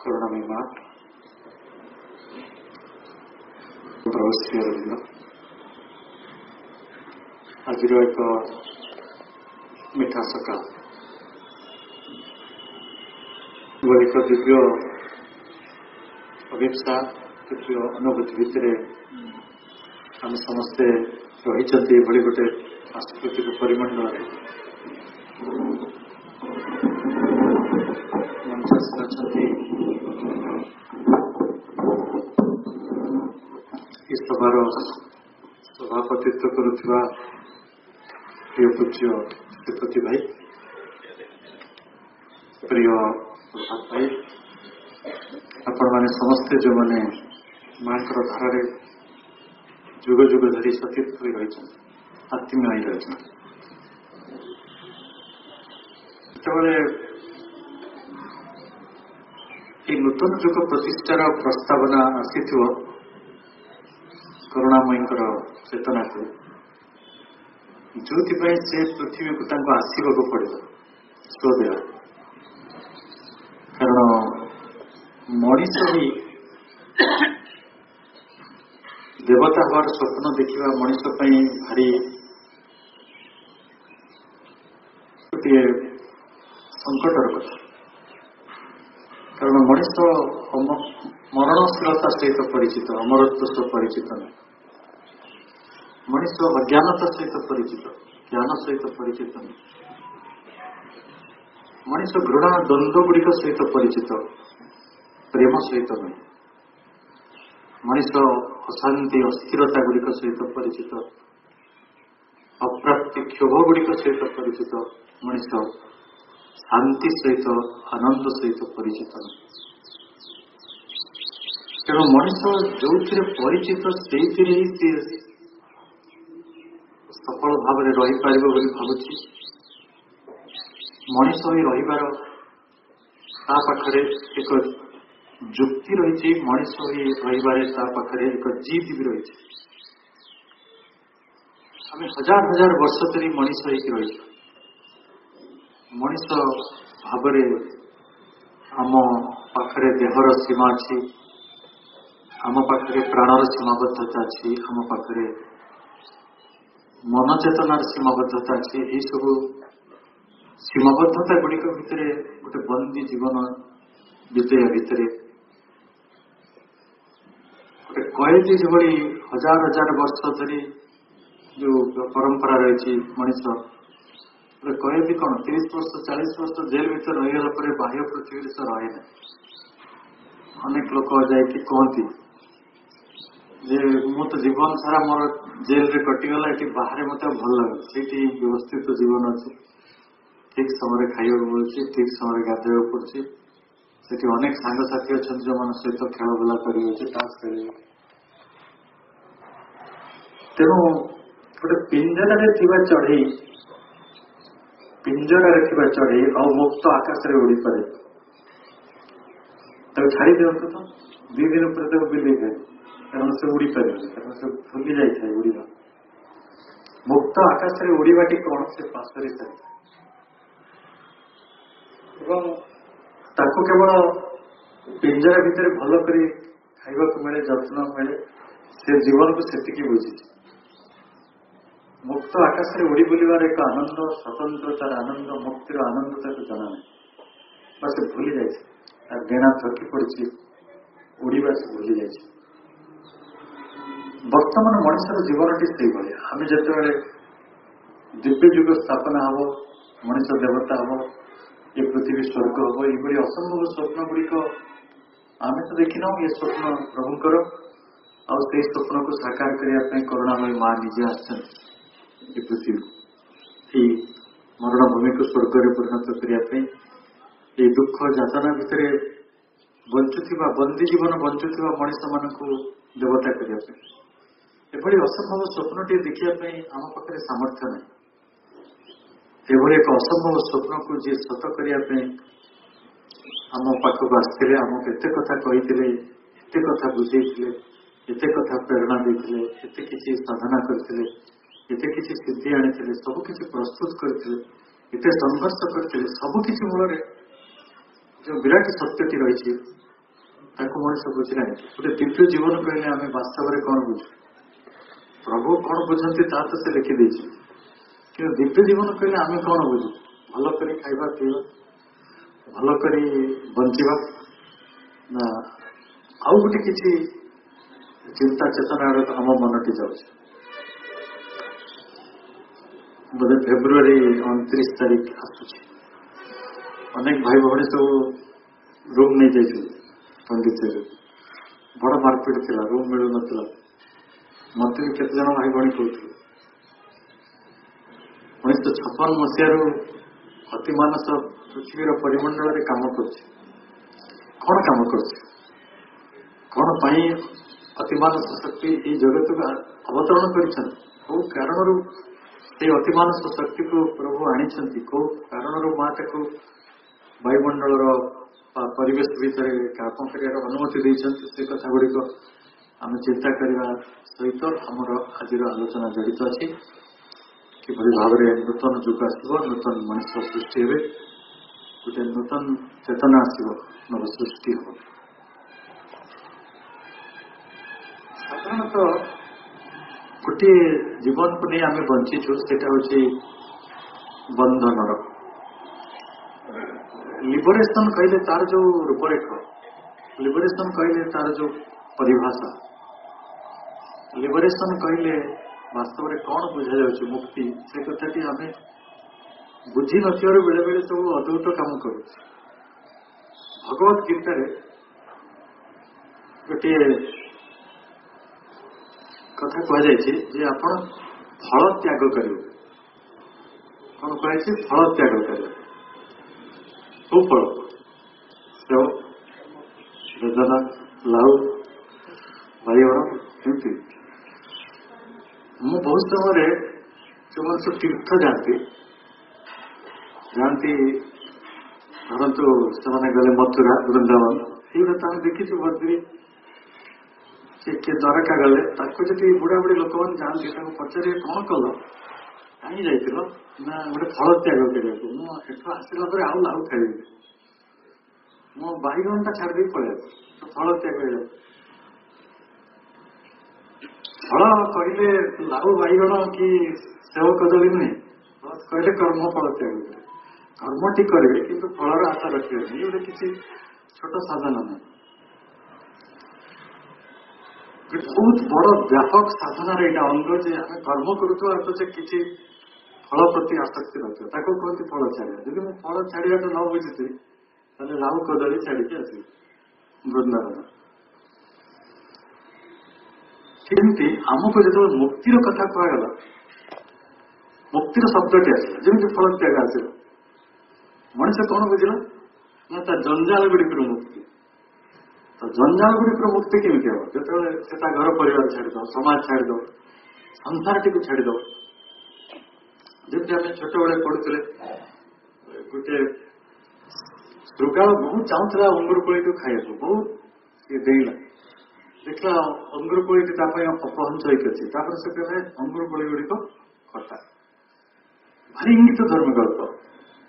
करुणामयी माँ प्रभु श्री अरविंद आज एक मिठा सकाल एक दिव्य अभिप्सा दिव्य अनुभूति भितर आम समस्ते रही गोटे सांस्कृतिक परिमंडल इस सभार सभापतित्व करुवा प्रिय पूज्य श्रीपति भाई प्रिय प्रभात भाई आपण मैंने समस्ते जो मैंने माँ धारे जुग जुग धरी सतीत रही आत्मीय रही नूतन जुग प्रतिष्ठार प्रस्तावना आसी करुणामयी चेतना को जो से पृथ्वी को आसवाक पड़े स्वदेह कारण मनीष ही देवता हवार स्वप्न देखा मनीष भारी गोटे संकटर कथा कारण मनीष मरणशीलता सहित परिचित अमरत्व सहित परिचित नहीं मनीष अज्ञानता सहित परिचित ज्ञान सहित परिचित नहीं मनीष घृणा द्वंद्व गुड़िक सहित परिचित प्रेम सहित नहीं मनीष अशांति अस्थिरता गुड़िक सहित परिचित अप्राप्ति क्षोभ गुड़िक सहित परिचित मनीष शांति सहित आनंद सहित परिचित तेणु मनीष जो परिचित से ही सफल भाव में रही पार भावुची मनीष ही रही एक जुक्ति रही मनीष ही रही एक जीत भी रही आम हजार हजार वर्ष धरी मनीष रही मनीष भाव आम पाखरे देहर सीमा अच्छी आम पाखरे प्राणर सीमाबद्धता अच्छी आम पाखरे मन चेतनार सीमाबद्धता अच्छी यही सब सीमाबद्धता गुड़िक भितर गोटे बंदी जीवन बीतया भितर गोटे कैदी जो हजार हजार वर्ष धरी जो परंपरा रही मनीष गोटे कैदी कौन 30 वर्ष 40 वर्ष जेल भीतर रहीगला पर बाह्य पृथ्वी से रहे ना अनेक लोक जाकि कहती जे मु तो जीवन सारा मोर जेल रे कटिगला ये बाहर मत भल लगे से व्यवस्थित जीवन अच्छे ठीक समय खाइबा मिलूँ ठीक समय गाधोवा पड़े से अनेक सांगसाथी अच्छा जो मान सहित खेल बुला कर तेणु गोटे पिंजरा चढ़ई और मुक्त आकाश में उड़ी पारे छाड़ी दिंतु तो 2 दिन पर बिले गए कारण से उड़ी पारे कारण से भूली जाए उड़ा मुक्त आकाश में उड़ाटी कौन से पाशरी ताको केवल पिंजरा भितर भल कर खाइबा मिले जत्न मिले से जीवन को सेतिकी बुझी मुक्त आकाश में उड़ी बुलवार एक आनंद स्वतंत्रतार आनंद मुक्तिर आनंद ताको जना नहीं बस भूली जाए डेणा थकी पड़ी उड़वा से भूली जाए वर्तमान मनुष्यर जीवनटी से आम जो दिव्य जुग स्थापना हम मनुष्य देवता हम ये पृथ्वी स्वर्ग हम ये असंभव स्वप्न गुड़िक आम तो देखना ये स्वप्न प्रभुंर आ स्वप्न को साकार करने करुणामयी माँ निजे आसछन पृथ्वी मरण भूमि को स्वर्ग में परिणत करने दुख यातना भितर बंचुवा बंदी जीवन बंचुवा मनीष मान देवता करने एभली असंभव स्वप्नटी देखापी आम पाखे सामर्थ्य नहीं एभली एक असंभव स्वप्न को जी सत करने आम पाखक आसते आमको एत कथा कही एत कथा बुझे एत कथा प्रेरणा देते एत किसी साधना करते एत किसी सिद्धि आनी सबकि प्रस्तुत करते एत संघर्ष करते सबकि मूल जो विराट सत्यटी रही ତାକୁ ମଣିଷ ବୁଝିଲାନି। ଗୋଟେ ଦିବ୍ୟ ଜୀବନ କହିଲେ ଆମେ ବାସ୍ତବରେ କଣ ବୁଝୁ? ପ୍ରଭୁ କଣ ବୁଝନ୍ତି ତା ତ ସେ ଲେଖିଦେଇଛି, କିନ୍ତୁ ଦିବ୍ୟ ଜୀବନ କହିଲେ ଆମେ କଣ ବୁଝୁ? ଭଲ କରି ଖାଇବା ପିଇବା, ଭଲ କରି ବଞ୍ଚିବା, ନା ଆଉ ଗୋଟେ କିଛି ଚିନ୍ତା ଚେତନା ଆଡକୁ ଆମ ମନଟି ଯାଉଛି? ବୋଧେ ଫେବୃଆରୀ 29 ତାରିଖ ଆସୁଛି, ଅନେକ ଭାଇ ଭଉଣୀ ସବୁ ରୁମ୍ ନେଇଯାଇଥିଲେ ପଣ୍ଡିଚେରୀରେ। ବଡ ମାରପିଟ ଥିଲା, ରୁମ୍ ମିଳୁନଥିଲା। ମତେ ବି କେତେ ଜଣ ଭାଇ ଭଉଣୀ କହୁଥିଲେ 1956 ମସିହାରୁ ଅତିମାନସ ପୃଥିବୀର ପରିମଣ୍ଡଳରେ କାମ କରୁଛି। କଣ କାମ କରୁଛି? କଣ ପାଇଁ ଅତିମାନସ ଶକ୍ତି ଏଇ ଜଗତକୁ ଅବତରଣ କରିଛନ୍ତି? କୋଉ କାରଣରୁ ସେଇ ଅତିମାନସ ଶକ୍ତିକୁ ପ୍ରଭୁ ଆଣିଛନ୍ତି? କୋଉ କାରଣରୁ ମା ତାକୁ ବାୟୁମଣ୍ଡଳର ପରିବେଶ ଭିତରେ କାମ କରିବାର ଅନୁମତି ଦେଇଛନ୍ତି? ସେ କଥା ଗୁଡିକ ଆମେ ଚିନ୍ତା କରିବା ସହିତ ଆମର ଆଜିର ଆଲୋଚନା ଜଡ଼ିତ ଅଛି। କିଭଳି ଭାବରେ ନୂତନ ଯୁଗ ଆସିବ, ନୂତନ ମଣିଷ ସୃଷ୍ଟି ହେବେ, ଗୋଟେ ନୂତନ ଚେତନା ଆସିବ, ନବ ସୃଷ୍ଟି ହେବ। ସାଧାରଣତଃ ଗୋଟିଏ ଜୀବନକୁ ନେଇ ଆମେ ବଞ୍ଚିଛୁ, ସେଟା ହଉଛି ବନ୍ଧନର। ଲିବରେସନ କହିଲେ ତାର ଯୋଉ ରୂପରେଖ, ଲିବରେସନ କହିଲେ ତାର ଯୋଉ ପରିଭାଷା, ଲିବରେସନ କହିଲେ ବାସ୍ତବରେ କଣ ବୁଝାଯାଉଛି ମୁକ୍ତି, ସେ କଥାଟି ଆମେ ବୁଝି ନଥିବାରୁ ବେଳେବେଳେ ସବୁ ଅଦ୍ଭୁତ କାମ କରୁଛୁ। ଭଗବତ ଗୀତାରେ ଗୋଟିଏ କଥା କୁହାଯାଇଛି ଯେ ଆପଣ ଫଳ ତ୍ୟାଗ କରିବେ। କଣ କୁହାଯାଇଛି? ଫଳ ତ୍ୟାଗ କରିବେ। କୋଉ ଫଳ? ସେଓ, ବେଦନା, ଲାଉ, ବାଇଗଣ, ଏମିତି। ମୁଁ ବହୁତ ସମୟରେ ଯୋଉମାନେ ସବୁ ତୀର୍ଥ ଯାଆନ୍ତି, ଧରନ୍ତୁ ସେମାନେ ଗଲେ ମଥୁରା, ବୃନ୍ଦାବନ, ଏଇଗୁଡ଼ା ତ ଆମେ ଦେଖିଛୁ। ବଦ୍ରୀ କିଏ ଦ୍ୱାରକା ଗଲେ, ତାକୁ ଯଦି ବୁଢା ବୁଢୀ ଲୋକମାନେ ଯାଆନ୍ତି, ତାଙ୍କୁ ପଚାରିବେ କଣ କଲ, କାହିଁ ଯାଇଥିଲ? ନା ଗୋଟେ ଫଳ ତ୍ୟାଗ କରିବାକୁ। ମୁଁ ଏଠୁ ଆସିଲା ପରେ ଆଉ ଲାଉ ଖାଇବି, ମୁଁ ବାଇଗଣଟା ଛାଡ଼ିଦେଇ ପଳେଇ ଆସ, ଫଳ ତ୍ୟାଗ ହେଇଯାଉ। ଫଳ କହିଲେ ଲାଉ ବାଇଗଣ କି ସେଓ କଦଳୀ ନୁହେଁ, କହିଲେ କର୍ମ ଫଳ ତ୍ୟାଗ କରିବେ। କର୍ମଟି କରିବେ କିନ୍ତୁ ଫଳର ଆଶା ରଖିବେନି। ଗୋଟେ କିଛି ଛୋଟ ସାଧନ ନାହିଁ, ବହୁତ ବଡ ବ୍ୟାପକ ସାଧନାର ଏଇଟା ଅଙ୍ଗ ଯେ ଆମେ କର୍ମ କରୁଥିବା ଅଥଚ କିଛି ଫଳ ପ୍ରତି ଆସକ୍ତି ରଖିବା, ତାକୁ କୁହନ୍ତି ଫଳ ଛାଡ଼ିବା। ଯଦି ମୁଁ ଫଳ ଛାଡ଼ିବାଟା ନ ବୁଝିଛି, ତାହେଲେ ଲାଉ କଦଳୀ ଛାଡ଼ିକି ଆସିବି ବୃନ୍ଦାବନ। ସେମିତି ଆମକୁ ଯେତେବେଳେ ମୁକ୍ତିର କଥା କୁହାଗଲା, ମୁକ୍ତିର ଶବ୍ଦଟି ଆସିଲା, ଯେମିତି ଫଳ ତ୍ୟାଗ ଆସିଲା, ମଣିଷ କଣ ବୁଝିଲା? ନା ତା ଜଞ୍ଜାଳ ଗୁଡ଼ିକରୁ ମୁକ୍ତି। ତ ଜଞ୍ଜାଳ ଗୁଡ଼ିକର ମୁକ୍ତି କେମିତି ହେବ? ଯେତେବେଳେ ସେ ତା ଘର ପରିବାର ଛାଡ଼ିଦବ, ସମାଜ ଛାଡ଼ିଦବ, ସଂସାରଟିକୁ ଛାଡ଼ିଦବ। ଯେମିତି ଆମେ ଛୋଟବେଳେ ପଢୁଥିଲେ, ଗୋଟେ ଶୃଗାଳ ବହୁତ ଚାହୁଁଥିଲା ଅଙ୍ଗୁର କୋଳିକୁ ଖାଇବାକୁ, ବହୁତ ଡେଇଁଲା, ଦେଖିଲା ଅଙ୍ଗୁର କୋଳିଟି ତା ପାଇଁ ଅପହଞ୍ଚ ହେଇକି ଅଛି। ତାପରେ ସେ କହିଲେ ଅଙ୍ଗୁର କୋଳି ଗୁଡ଼ିକ ଖଟା। ଭାରି ଇଙ୍ଗିତ ଧର୍ମ ଗଳ୍ପ।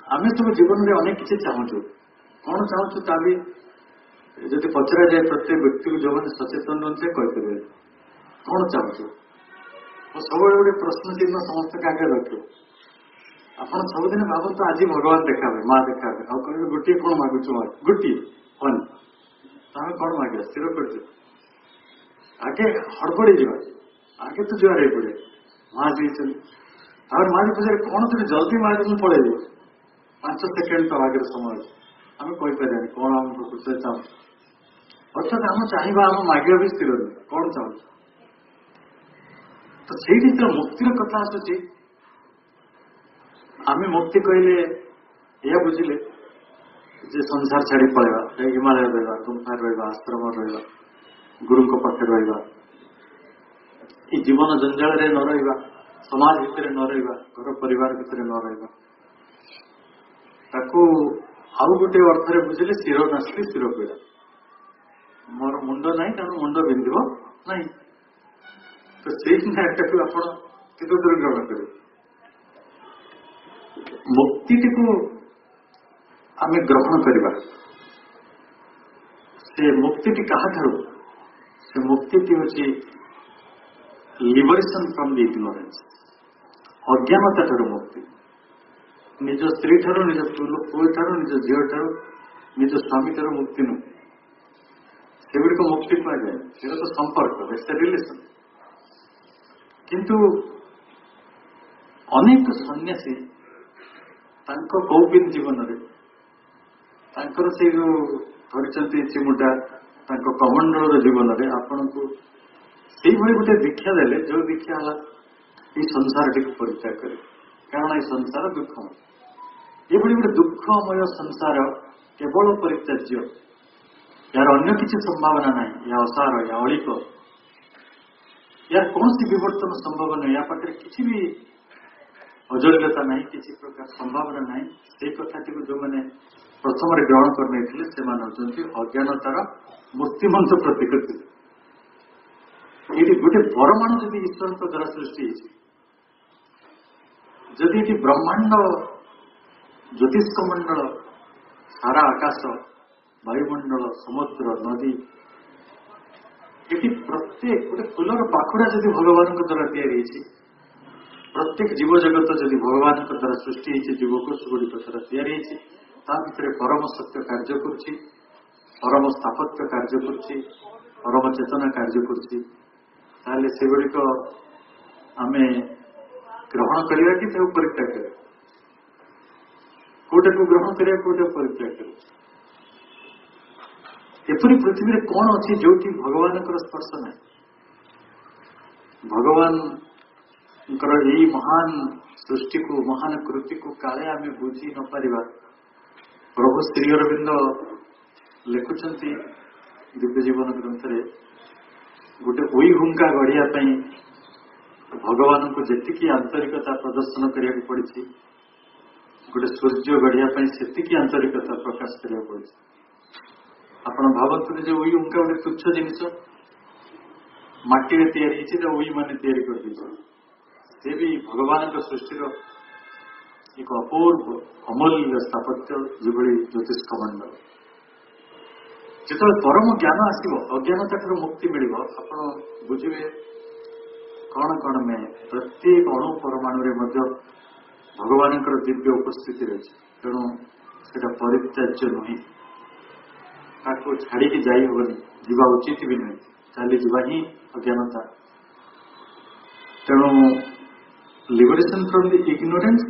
ଆମେ ସବୁ ଜୀବନରେ ଅନେକ କିଛି ଚାହୁଁଛୁ, କଣ ଚାହୁଁଛୁ ତା ବି ଯଦି ପଚରାଯାଏ ପ୍ରତ୍ୟେକ ବ୍ୟକ୍ତିକୁ, ଯୋଉମାନେ ସଚେତନ ରୁହନ୍ତି କହିପାରିବେ କଣ ଚାହୁଁଛୁ। ମୁଁ ସବୁବେଳେ ଗୋଟେ ପ୍ରଶ୍ନ ଚିହ୍ନ ସମସ୍ତଙ୍କ ଆଗରେ ରଖିବ। ଆପଣ ସବୁଦିନ ଭାବନ୍ତୁ ଆଜି ଭଗବାନ ଦେଖାବେ, ମା ଦେଖାବେ, ଆଉ କହିବେ ଗୋଟିଏ କଣ ମାଗୁଛୁ? ଗୋଟିଏ ହନି, ତମେ କଣ ମାଗିବ? ସ୍ଥିର କରିଛୁ। ଆଗେ ହଡବଡି ଯିବା, ଆଗେ ତ ଜୁହାର ହେଇ ପଡେ, ମା ଦେଇଛନ୍ତି। ତାପରେ ମା ପଚାରେ କଣ ତୁ ଜଲ୍ଦି ମାଗେ, ମୁଁ ପଳେଇବି, 5 ସେକେଣ୍ଡ ତ ଆଗରେ ସମୟ ଅଛି। ଆମେ କହିପାରିବାନି କଣ ଆମ ପ୍ରକୃତରେ ଚାହୁଁଛୁ। ଅର୍ଥାତ୍ ଆମ ଚାହିଁବା, ଆମ ମାଗିବା ବି ସ୍ଥିର ନୁହେଁ, କଣ ଚାହୁଁଛୁ। ତ ସେଇଠି ତ ମୁକ୍ତିର କଥା ଆସୁଛି। ଆମେ ମୁକ୍ତି କହିଲେ ଏହା ବୁଝିଲେ ଯେ ସଂସାର ଛାଡି ପଳେଇବା, ହିମାଳୟ ରହିବା, ଗୁମ୍ଫାରେ ରହିବା, ଆଶ୍ରମରେ ରହିବା, ଗୁରୁଙ୍କ ପାଖରେ ରହିବା, ଏଇ ଜୀବନ ଜଞ୍ଜାଳରେ ନ ରହିବା, ସମାଜ ଭିତରେ ନ ରହିବା, ଘର ପରିବାର ଭିତରେ ନ ରହିବା। ତାକୁ ଆଉ ଗୋଟେ ଅର୍ଥରେ ବୁଝିଲେ ଶିର ନାଶିଲେ ଶିର ପୀଡ଼ା। ମୋର ମୁଣ୍ଡ ନାହିଁ, ତେଣୁ ମୁଣ୍ଡ ବିନ୍ଧିବ ନାହିଁ। ତ ସେଇ ନ୍ୟାୟଟାକୁ ଆପଣ କେତେ ଦୂର ଗ୍ରହଣ କରିବେ? ମୁକ୍ତିଟିକୁ ଆମେ ଗ୍ରହଣ କରିବା, से मुक्ति क्या से मुक्ति हूँ लिबरेशन फ्रॉम द इग्नोरेंस अज्ञानता ठार मुक्ति निज स्त्री ठार निज पुओ ठार निज झील ठार निज स्वामी ठार मुक्ति नुह सेगुड़िक मुक्ति कहुए से तो संपर्क रिलेशन किंतु अनेक सन्यासी कौपिन जीवन से जो धरी चिमुटा कमंडल जीवन में आपण को से गोटे दीक्षा देले जो दीक्षा है ये संसार टी परित्याग करे कारण ये संसार दुखमय ये गोटे दुखमय संसार केवल परित्याज्य यार अन्य किसी संभावना नहीं या असार या अलिक यार कौन सी विवर्तन संभव नहीं या पाखे किसी भी अजल्यता नहीं किसी प्रकार संभावना नहीं से कथाटी को जो मैंने प्रथम ग्रहण करने से अज्ञानतार मूर्तिमंत प्रतीक ये गोटे परमाणु जदि ईश्वर द्वारा सृष्टि जदि ये ब्रह्मांड ज्योतिष मंडल सारा आकाश वायुमंडल समुद्र नदी ये प्रत्येक गोटे फूलर पाखुड़ा जदि भगवान द्वारा या प्रत्येक जीव जगत जदि भगवान द्वारा सृष्टि जीवकोश गुड़िक द्वारा या भितर परम सत्य कार्य करुच्ची परम स्थापत्य कार्य करुच्ची परम चेतना कार्य करुच्ची ताले से गुड़िक आम ग्रहण करवा कि परित्याग कर कोटे को ग्रहण करा कोटे परित्याग कर एपरी पृथ्वी में कौन अच्छी जो कि भगवान स्पर्श ना भगवान यही महान सृष्टि को महान कृति को काले आम बुझी न पारिबा प्रभु श्री अरविंद लिखुंट दिव्य जीवन ग्रंथ रे गोटे उई हुंका गढ़िया भगवान को जी आंतरिकता प्रदर्शन करा पड़ी गोटे सूर्य गढ़िया से आंतरिकता प्रकाश करा पड़ी आपण भावतु जो उई हुंका गोटे तुच्छ जिनिस माटी या उई मैंने कर से भी भगवान सृष्टि एक अपूर्व अमूल्य स्थापत्य जो ज्योतिष मंडल जिते परम ज्ञान आसव अज्ञानता ठार मुक्ति मिल आप बुझे कौन कौन में प्रत्येक अणु परमाणु भगवान दिव्य उपस्थिति रही तेणु से परित्याज्य नुहे छाड़ी जाहबनी जीवा उचित भी नुहे चली जा ही अज्ञानता तेणु लिबरेशन फ्रॉम द इग्नोरेंस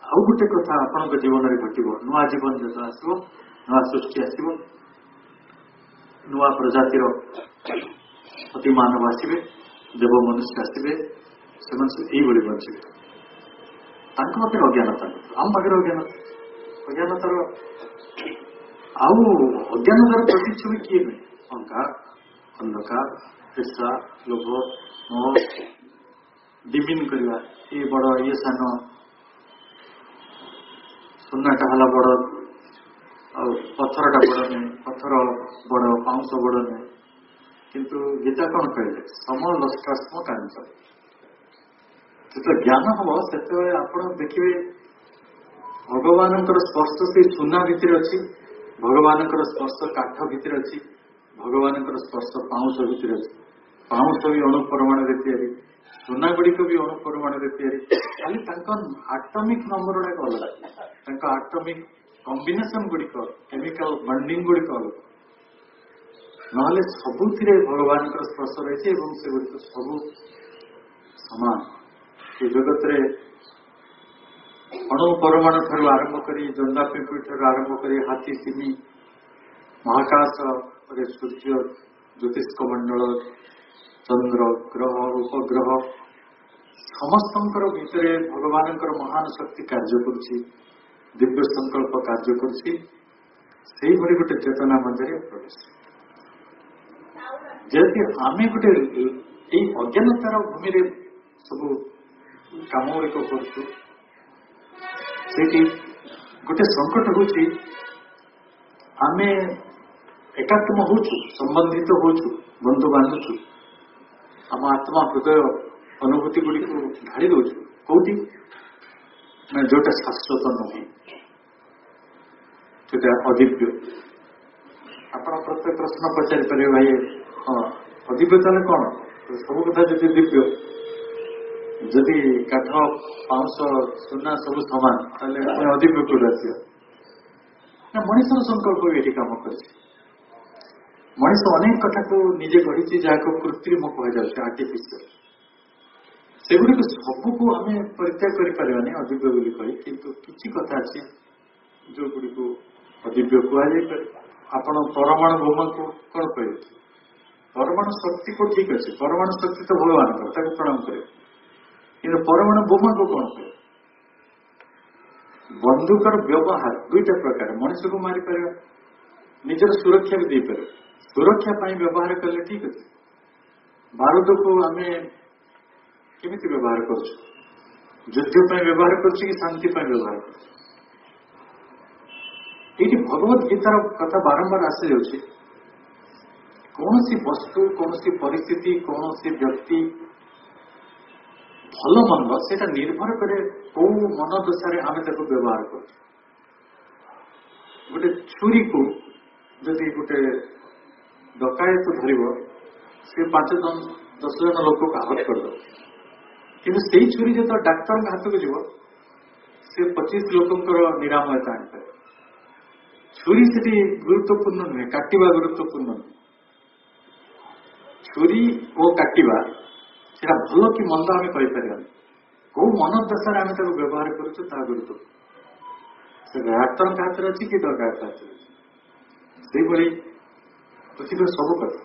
आउ गोटे कथा आपण जीवन में घट नुआ जीवन जो आसो नुआ सृष्टि आसो नुआ प्रजातिर अति मानव आसवे देव मनुष्य आसवे से बचे पाखे अज्ञानता आम पाखे अज्ञानतार आउ अज्ञानतार प्रतिच्छवि किए नुहे अहंकार अंधकार हिंसा लोभ मोह डिमिन करवा ये बड़ ये सान सुनाटा है बड़ पत्थरटा बड़ नहीं पत्थर बड़ पाउंस बड़ नहीं किंतु गीता कौन कहले सम लस्कास्म कांच जो ज्ञान हम से आप देखिए भगवान स्पर्श से सुना भितर अच्छी भगवान स्पर्श काठ भितर अच्छी भगवान स्पर्श पाउंस भितर अच्छी पाउंस भी अणु परमाणु या सुना गुड़िक भी अणु परमाणु खाली आटमिक नंबर गुड़ाक अलग आटमिक कॉम्बिनेशन गुड़िक केमिकल बॉन्डिंग गुड़िक अलग ना सबुथिरे भगवान स्पर्श रही से गुड़िक सबू समान ये जगत रे अणु परमाणु ठार आरंभ कर जंदा पिंपी ठार आरंभ कर हाथी सिमी महाकाश सूर्य ज्योतिष मंडल चंद्र ग्रह उपग्रह समस्त भितर भगवान महान शक्ति कार्य करुच्ची दिव्य संकल्प कार्य करुच्ची गोटे चेतना मध्य प्रवेश जदि आम गोटे अज्ञानतार भूमि सब कम गुड़िक करुचु गोटे संकट हूँ आम एकात्म होचु संबंधित होचु बंधु बांधुचु आम आत्मा हृदय अनुभूति गुड़ी को ढाड़ी दौचु कौटी ना जोटा शाश्वत नुहे जोटा अदिव्य ଆପଣ ପ୍ରତ୍ୟେକ ପ୍ରଶ୍ନ ପଚାରି ପାରିବେ ଭାଇ ହଁ ଅଦିବ୍ୟ ତାହେଲେ କଣ ସବୁ କଥା ଯଦି ଦିବ୍ୟ ଯଦି କାଠ ପାଉଁଶ ସୁନା ସବୁ ସମାନ ତାହେଲେ ଅଦିବ୍ୟ କୋଉଠି ଆସିବ ନା ମଣିଷର ସଂକଳ୍ପ ବି ଏଠି କାମ କରିଛି ମଣିଷ ଅନେକ କଥାକୁ ନିଜେ ଗଢିଛି ଯାହାକୁ କୃତ୍ରିମ କୁହାଯାଉଛି ଆର୍ଟିଫିସିଆଲ ସେଗୁଡିକ ସବୁକୁ ଆମେ ପରିତ୍ୟାଗ କରିପାରିବାନି ଅଦିବ୍ୟ ବୋଲି କହି କିନ୍ତୁ କିଛି କଥା ଅଛି ଯୋଉଗୁଡିକୁ ଅଦିବ୍ୟ କୁହାଯାଇପାରେ ଆପଣ ପରମାଣୁ ବୋମାକୁ କଣ କହିବେ ପରମାଣୁ ଶକ୍ତିକୁ ଠିକ ଅଛି ପରମାଣୁ ଶକ୍ତି ତ ଭଗବାନଙ୍କର ତାକୁ ପ୍ରଣାମ କରିବେ କିନ୍ତୁ ପରମାଣୁ ବୋମାକୁ କଣ କହିବେ ବନ୍ଧୁକର ବ୍ୟବହାର ଦୁଇଟା ପ୍ରକାର ମଣିଷକୁ ମାରିପାରିବା ନିଜର ସୁରକ୍ଷା ବି ଦେଇପାରିବା ସୁରକ୍ଷା ପାଇଁ ବ୍ୟବହାର କଲେ ଠିକ ଅଛି ବାରୁଦକୁ ଆମେ କେମିତି ବ୍ୟବହାର କରୁଛୁ ଯୁଦ୍ଧ ପାଇଁ ବ୍ୟବହାର କରୁଛୁ କି ଶାନ୍ତି ପାଇଁ ବ୍ୟବହାର କରୁଛୁ ଏଇଠି ଭଗବତ ଗୀତାର କଥା ବାରମ୍ବାର ଆସିଯାଉଛି କୌଣସି ବସ୍ତୁ କୌଣସି ପରିସ୍ଥିତି କୌଣସି ବ୍ୟକ୍ତି ଭଲ ମନ୍ଦ ସେଇଟା ନିର୍ଭର କରେ କୋଉ ମନ ଦଶାରେ ଆମେ ତାକୁ ବ୍ୟବହାର କରୁଛୁ ଗୋଟେ ଛୁରୀକୁ ଯଦି ଗୋଟେ ଡକାୟତ ଧରିବ ସେ 5-10 ଜଣ ଲୋକକୁ ଆହତ କରିଦେବ କିନ୍ତୁ ସେଇ ଛୁରୀ ଯେତେବେଳେ ଡାକ୍ତରଙ୍କ ହାତକୁ ଯିବ ସେ 25 ଲୋକଙ୍କର ନିରାମୟତା ଆଣିପାରେ ଛୁରୀ ସେଠି ଗୁରୁତ୍ୱପୂର୍ଣ୍ଣ ନୁହେଁ କାଟିବା ଗୁରୁତ୍ୱପୂର୍ଣ୍ଣ ନୁହେଁ ଛୁରୀ ଓ କାଟିବା ସେଟା ଭଲ କି ମନ୍ଦ ଆମେ କହିପାରିବାନି କୋଉ ମନ ଦଶାରେ ଆମେ ତାକୁ ବ୍ୟବହାର କରୁଛୁ ତାହା ଗୁରୁତ୍ୱପୂର୍ଣ୍ଣ ସେ ଡାକ୍ତରଙ୍କ ହାତରେ ଅଛି କି ଡକାୟତ ହାତରେ ଅଛି ସେଇଭଳି ପୃଥିବୀର ସବୁ କଥା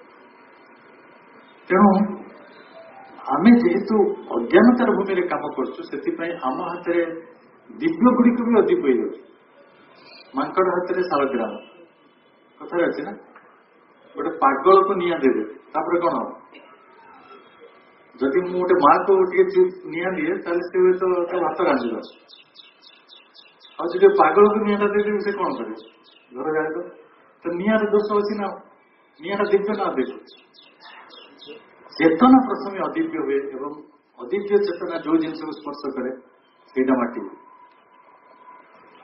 ତେଣୁ ଆମେ ଯେହେତୁ ଅଜ୍ଞାନତାର ଭୂମିରେ କାମ କରୁଛୁ ସେଥିପାଇଁ ଆମ ହାତରେ ଦିବ୍ୟ ଗୁଡ଼ିକ ବି ଅଧିକ ହେଇଯାଉଛି ମାଙ୍କଡ ହାତରେ ଶାଳଗ୍ରାମ କଥାରେ ଅଛି ନା ଗୋଟେ ପାଗଳକୁ ନିଆଁ ଦେବେ ତାପରେ କଣ ହବ ଯଦି ମୁଁ ଗୋଟେ ମାକୁ ଟିକେ ନିଆଁ ଦିଏ ତାହେଲେ ସେ ହୁଏତ ତା ଭାତ ରାନ୍ଧିବ ଆଉ ଯଦି ପାଗଳକୁ ନିଆଁଟା ଦେଇଦେବି ସେ କଣ କରିବ ଘର ଜାଣିବ ତ ନିଆଁର ଦୋଷ ଅଛି ନା ନିଆଁଟା ଦିବ୍ୟ ନା ଅଦିବ୍ୟ ଚେତନା ପ୍ରଥମେ ଅଦିବ୍ୟ ହୁଏ ଏବଂ ଅଦିବ୍ୟ ଚେତନା ଯୋଉ ଜିନିଷକୁ ସ୍ପର୍ଶ କରେ ସେଇଟା ମାଟି ହୁଏ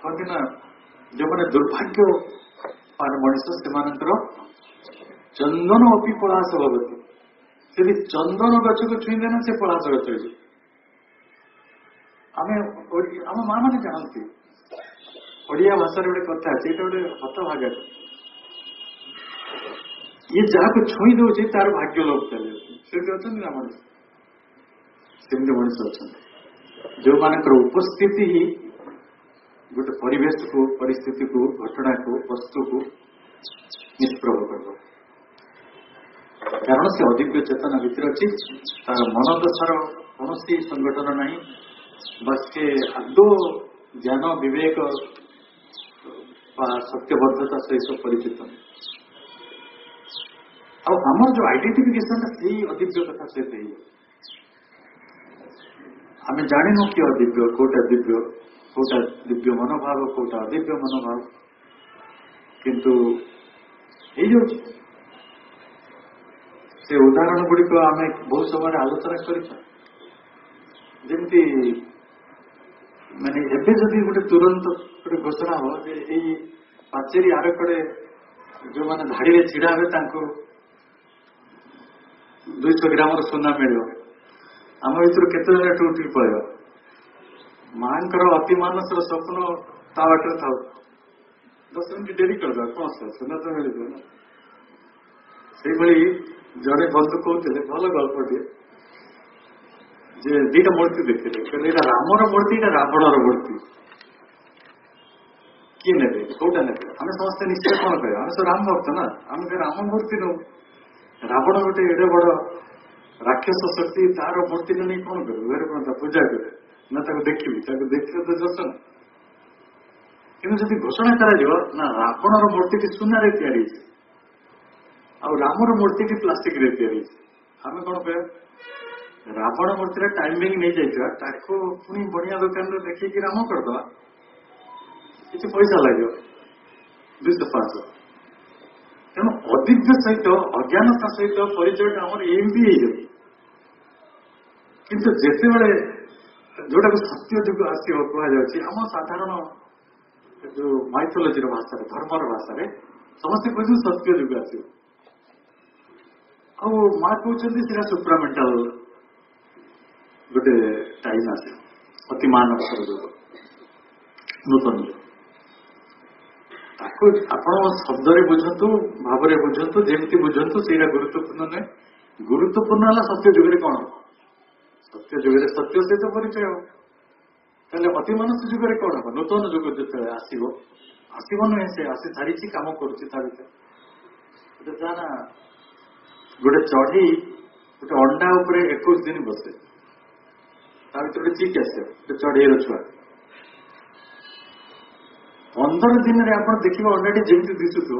କହନ୍ତି ନା ଯୋଉମାନେ ଦୁର୍ଭାଗ୍ୟବାନ ମଣିଷ ସେମାନଙ୍କର ଚନ୍ଦନ ଅପି ପଳାସ ଭବତି ଯଦି ଚନ୍ଦନ ଗଛକୁ ଛୁଇଁଲେ ନା ସେ ପଳାସ ଗଛ ହେଇଯିବ ଆମ ମା ମାନେ ଜାଣନ୍ତି ଓଡିଆ ଭାଷାରେ ଗୋଟେ କଥା ଅଛି ଏଇଟା ଗୋଟେ ହତଭାଗା ଇଏ ଯାହାକୁ ଛୁଇଁ ଦଉଛି ତାର ଭାଗ୍ୟ ଲୋପ ଚାଲିଯାଉଛି ସେମିତି ଅଛନ୍ତି ନା ମଣିଷ ସେମିତି ମଣିଷ ଅଛନ୍ତି ଯୋଉମାନଙ୍କର ଉପସ୍ଥିତି ହିଁ ଗୋଟେ ପରିବେଶକୁ ପରିସ୍ଥିତିକୁ ଘଟଣାକୁ ବସ୍ତୁକୁ ନିଷ୍ପ୍ରଭ କରିବ କାରଣ ସେ ଅଦିବ୍ୟ ଚେତନା ଭିତରେ ଅଛି ତାର ମନ ଦଶାର କୌଣସି ସଂଗଠନ ନାହିଁ ବା ସେ ଆଦୌ ଜ୍ଞାନ ବିବେକ ବା ସତ୍ୟବଦ୍ଧତା ସହିତ ପରିଚିତ ଆଉ ଆମର ଯୋଉ ଆଇଡେଣ୍ଟିଫିକେସନଟା ସେଇ ଅଦିବ୍ୟ କଥା ସହିତ ହେଇଯାଉଛି ଆମେ ଜାଣିନୁ କି ଅଦିବ୍ୟ କୋଉଟା ଦିବ୍ୟ କୋଉଟା ଦିବ୍ୟ ମନୋଭାବ କୋଉଟା ଅଦିବ୍ୟ ମନୋଭାବ କିନ୍ତୁ ହେଇଯାଉଛି ସେ ଉଦାହରଣ ଗୁଡିକ ଆମେ ବହୁତ ସମୟରେ ଆଲୋଚନା କରିଛୁ ଯେମିତି ମାନେ ଏବେ ଯଦି ଗୋଟେ ତୁରନ୍ତ ଗୋଟେ ଘୋଷଣା ହବ ଯେ ଏଇ ପାଚେରୀ ଆରକଡେ ଯୋଉମାନେ ଧାଡିରେ ଛିଡା ହେବେ ତାଙ୍କୁ 200 ଗ୍ରାମର ସୁନା ମିଳିବ ଆମ ଭିତରୁ କେତେ ଜଣ ଏଠୁ ଉଠିକି ପଳେଇବ ମାଙ୍କର ଅତି ମାନସର ସ୍ୱପ୍ନ ତା ବାଟରେ ଥାଉ 10 ମିନିଟ୍ ଡେରି କରିଦେବା କଣ ସୁନା ତ ମିଳିଯିବ ନା ସେଇଭଳି ଜଣେ ବନ୍ଧୁ କହୁଥିଲେ ଭଲ ଗଳ୍ପଟିଏ ଯେ ଦିଟା ମୂର୍ତ୍ତି ଦେଖିଲେ କହିଲେ ଏଇଟା ରାମର ମୂର୍ତ୍ତି ଏଇଟା ରାବଣର ମୂର୍ତ୍ତି କିଏ ନେବେ କୋଉଟା ନେବେ ଆମେ ସମସ୍ତେ ନିଶ୍ଚୟ କଣ କହିବା ଆମେ ସବୁ ରାମ ଭକ୍ତ ନା ଆମେ ରାମ ମୂର୍ତ୍ତି ନଉ ରାବଣ ଗୋଟେ ଏଡେ ବଡ ରାକ୍ଷସ ଶକ୍ତି ତାର ମୂର୍ତ୍ତିଟା ନେଇ କଣ କରିବୁ ଘରେ କଣ ତା ପୂଜା କରିବେ ନା ତାକୁ ଦେଖିବି ତାକୁ ଦେଖିଲେ ତ ଯଶ ନା କିନ୍ତୁ ଯଦି ଘୋଷଣା କରାଯିବ ନା ରାବଣର ମୂର୍ତ୍ତିଟି ସୁନାରେ ତିଆରି ହେଇଛି ଆଉ ରାମର ମୂର୍ତ୍ତିଟି ପ୍ଲାଷ୍ଟିକରେ ତିଆରି ହେଇଛି ଆମେ କଣ କହିବା ରାବଣ ମୂର୍ତ୍ତିରେ ଟାଇମିଂ ନେଇଯାଇଥିବା ତାକୁ ପୁଣି ବଢିଆ ଦୋକାନରେ ଦେଖିକି ରାମ କରିଦବା କିଛି ପଇସା ଲାଗିବ 200-500 ତେଣୁ ଅଦିବ୍ୟ ସହିତ ଅଜ୍ଞାନତା ସହିତ ପରିଚୟଟା ଆମର ଏମିତି ହେଇଯାଉଛି କିନ୍ତୁ ଯେତେବେଳେ ଯୋଉଟାକୁ ସତ୍ୟ ଯୁଗ ଆସିବ କୁହାଯାଉଛି ଆମ ସାଧାରଣ ଯୋଉ ମାଇଥୋଲୋଜିର ଭାଷାରେ ଧର୍ମର ଭାଷାରେ ସମସ୍ତେ କହୁଛନ୍ତି ସତ୍ୟ ଯୁଗ ଆସିବ। ଆଉ ମା କହୁଛନ୍ତି ସେଟା ସୁପ୍ରାମେଣ୍ଟାଲ ଗୋଟେ ଟାଇମ୍ ଆସିବ, ଅତି ମାନବର ଯୁଗ, ନୂତନ ଯୁଗ। ତାକୁ ଆପଣ ଶବ୍ଦରେ ବୁଝନ୍ତୁ, ଭାବରେ ବୁଝନ୍ତୁ, ଯେମିତି ବୁଝନ୍ତୁ, ସେଇଟା ଗୁରୁତ୍ୱପୂର୍ଣ୍ଣ ନୁହେଁ। ଗୁରୁତ୍ୱପୂର୍ଣ୍ଣ ହେଲା ସତ୍ୟ ଯୁଗରେ କଣ ହବ। ସତ୍ୟ ଯୁଗରେ ସତ୍ୟ ସହିତ ପରିଚୟ ହବ। ତାହେଲେ ଅତି ମନୁଷ୍ୟ ଯୁଗରେ କଣ ହବ? ନୂତନ ଯୁଗ ଯେତେବେଳେ ଆସିବ ନୁହେଁ, ସେ ଆସି ସାରିଛି, କାମ କରୁଛି ତା ଭିତରେ। ନା ଗୋଟେ ଚଢେଇ ଗୋଟେ ଅଣ୍ଡା ଉପରେ 21 ଦିନ ବସେ, ତା ଭିତରେ ଗୋଟେ ଚିକ୍ ଆସିବ, ଗୋଟେ ଚଢେଇର ଛୁଆ। 15 ଦିନରେ ଆପଣ ଦେଖିବେ ଅଣ୍ଡାଟି ଯେମିତି ଦିଶୁଥିବ,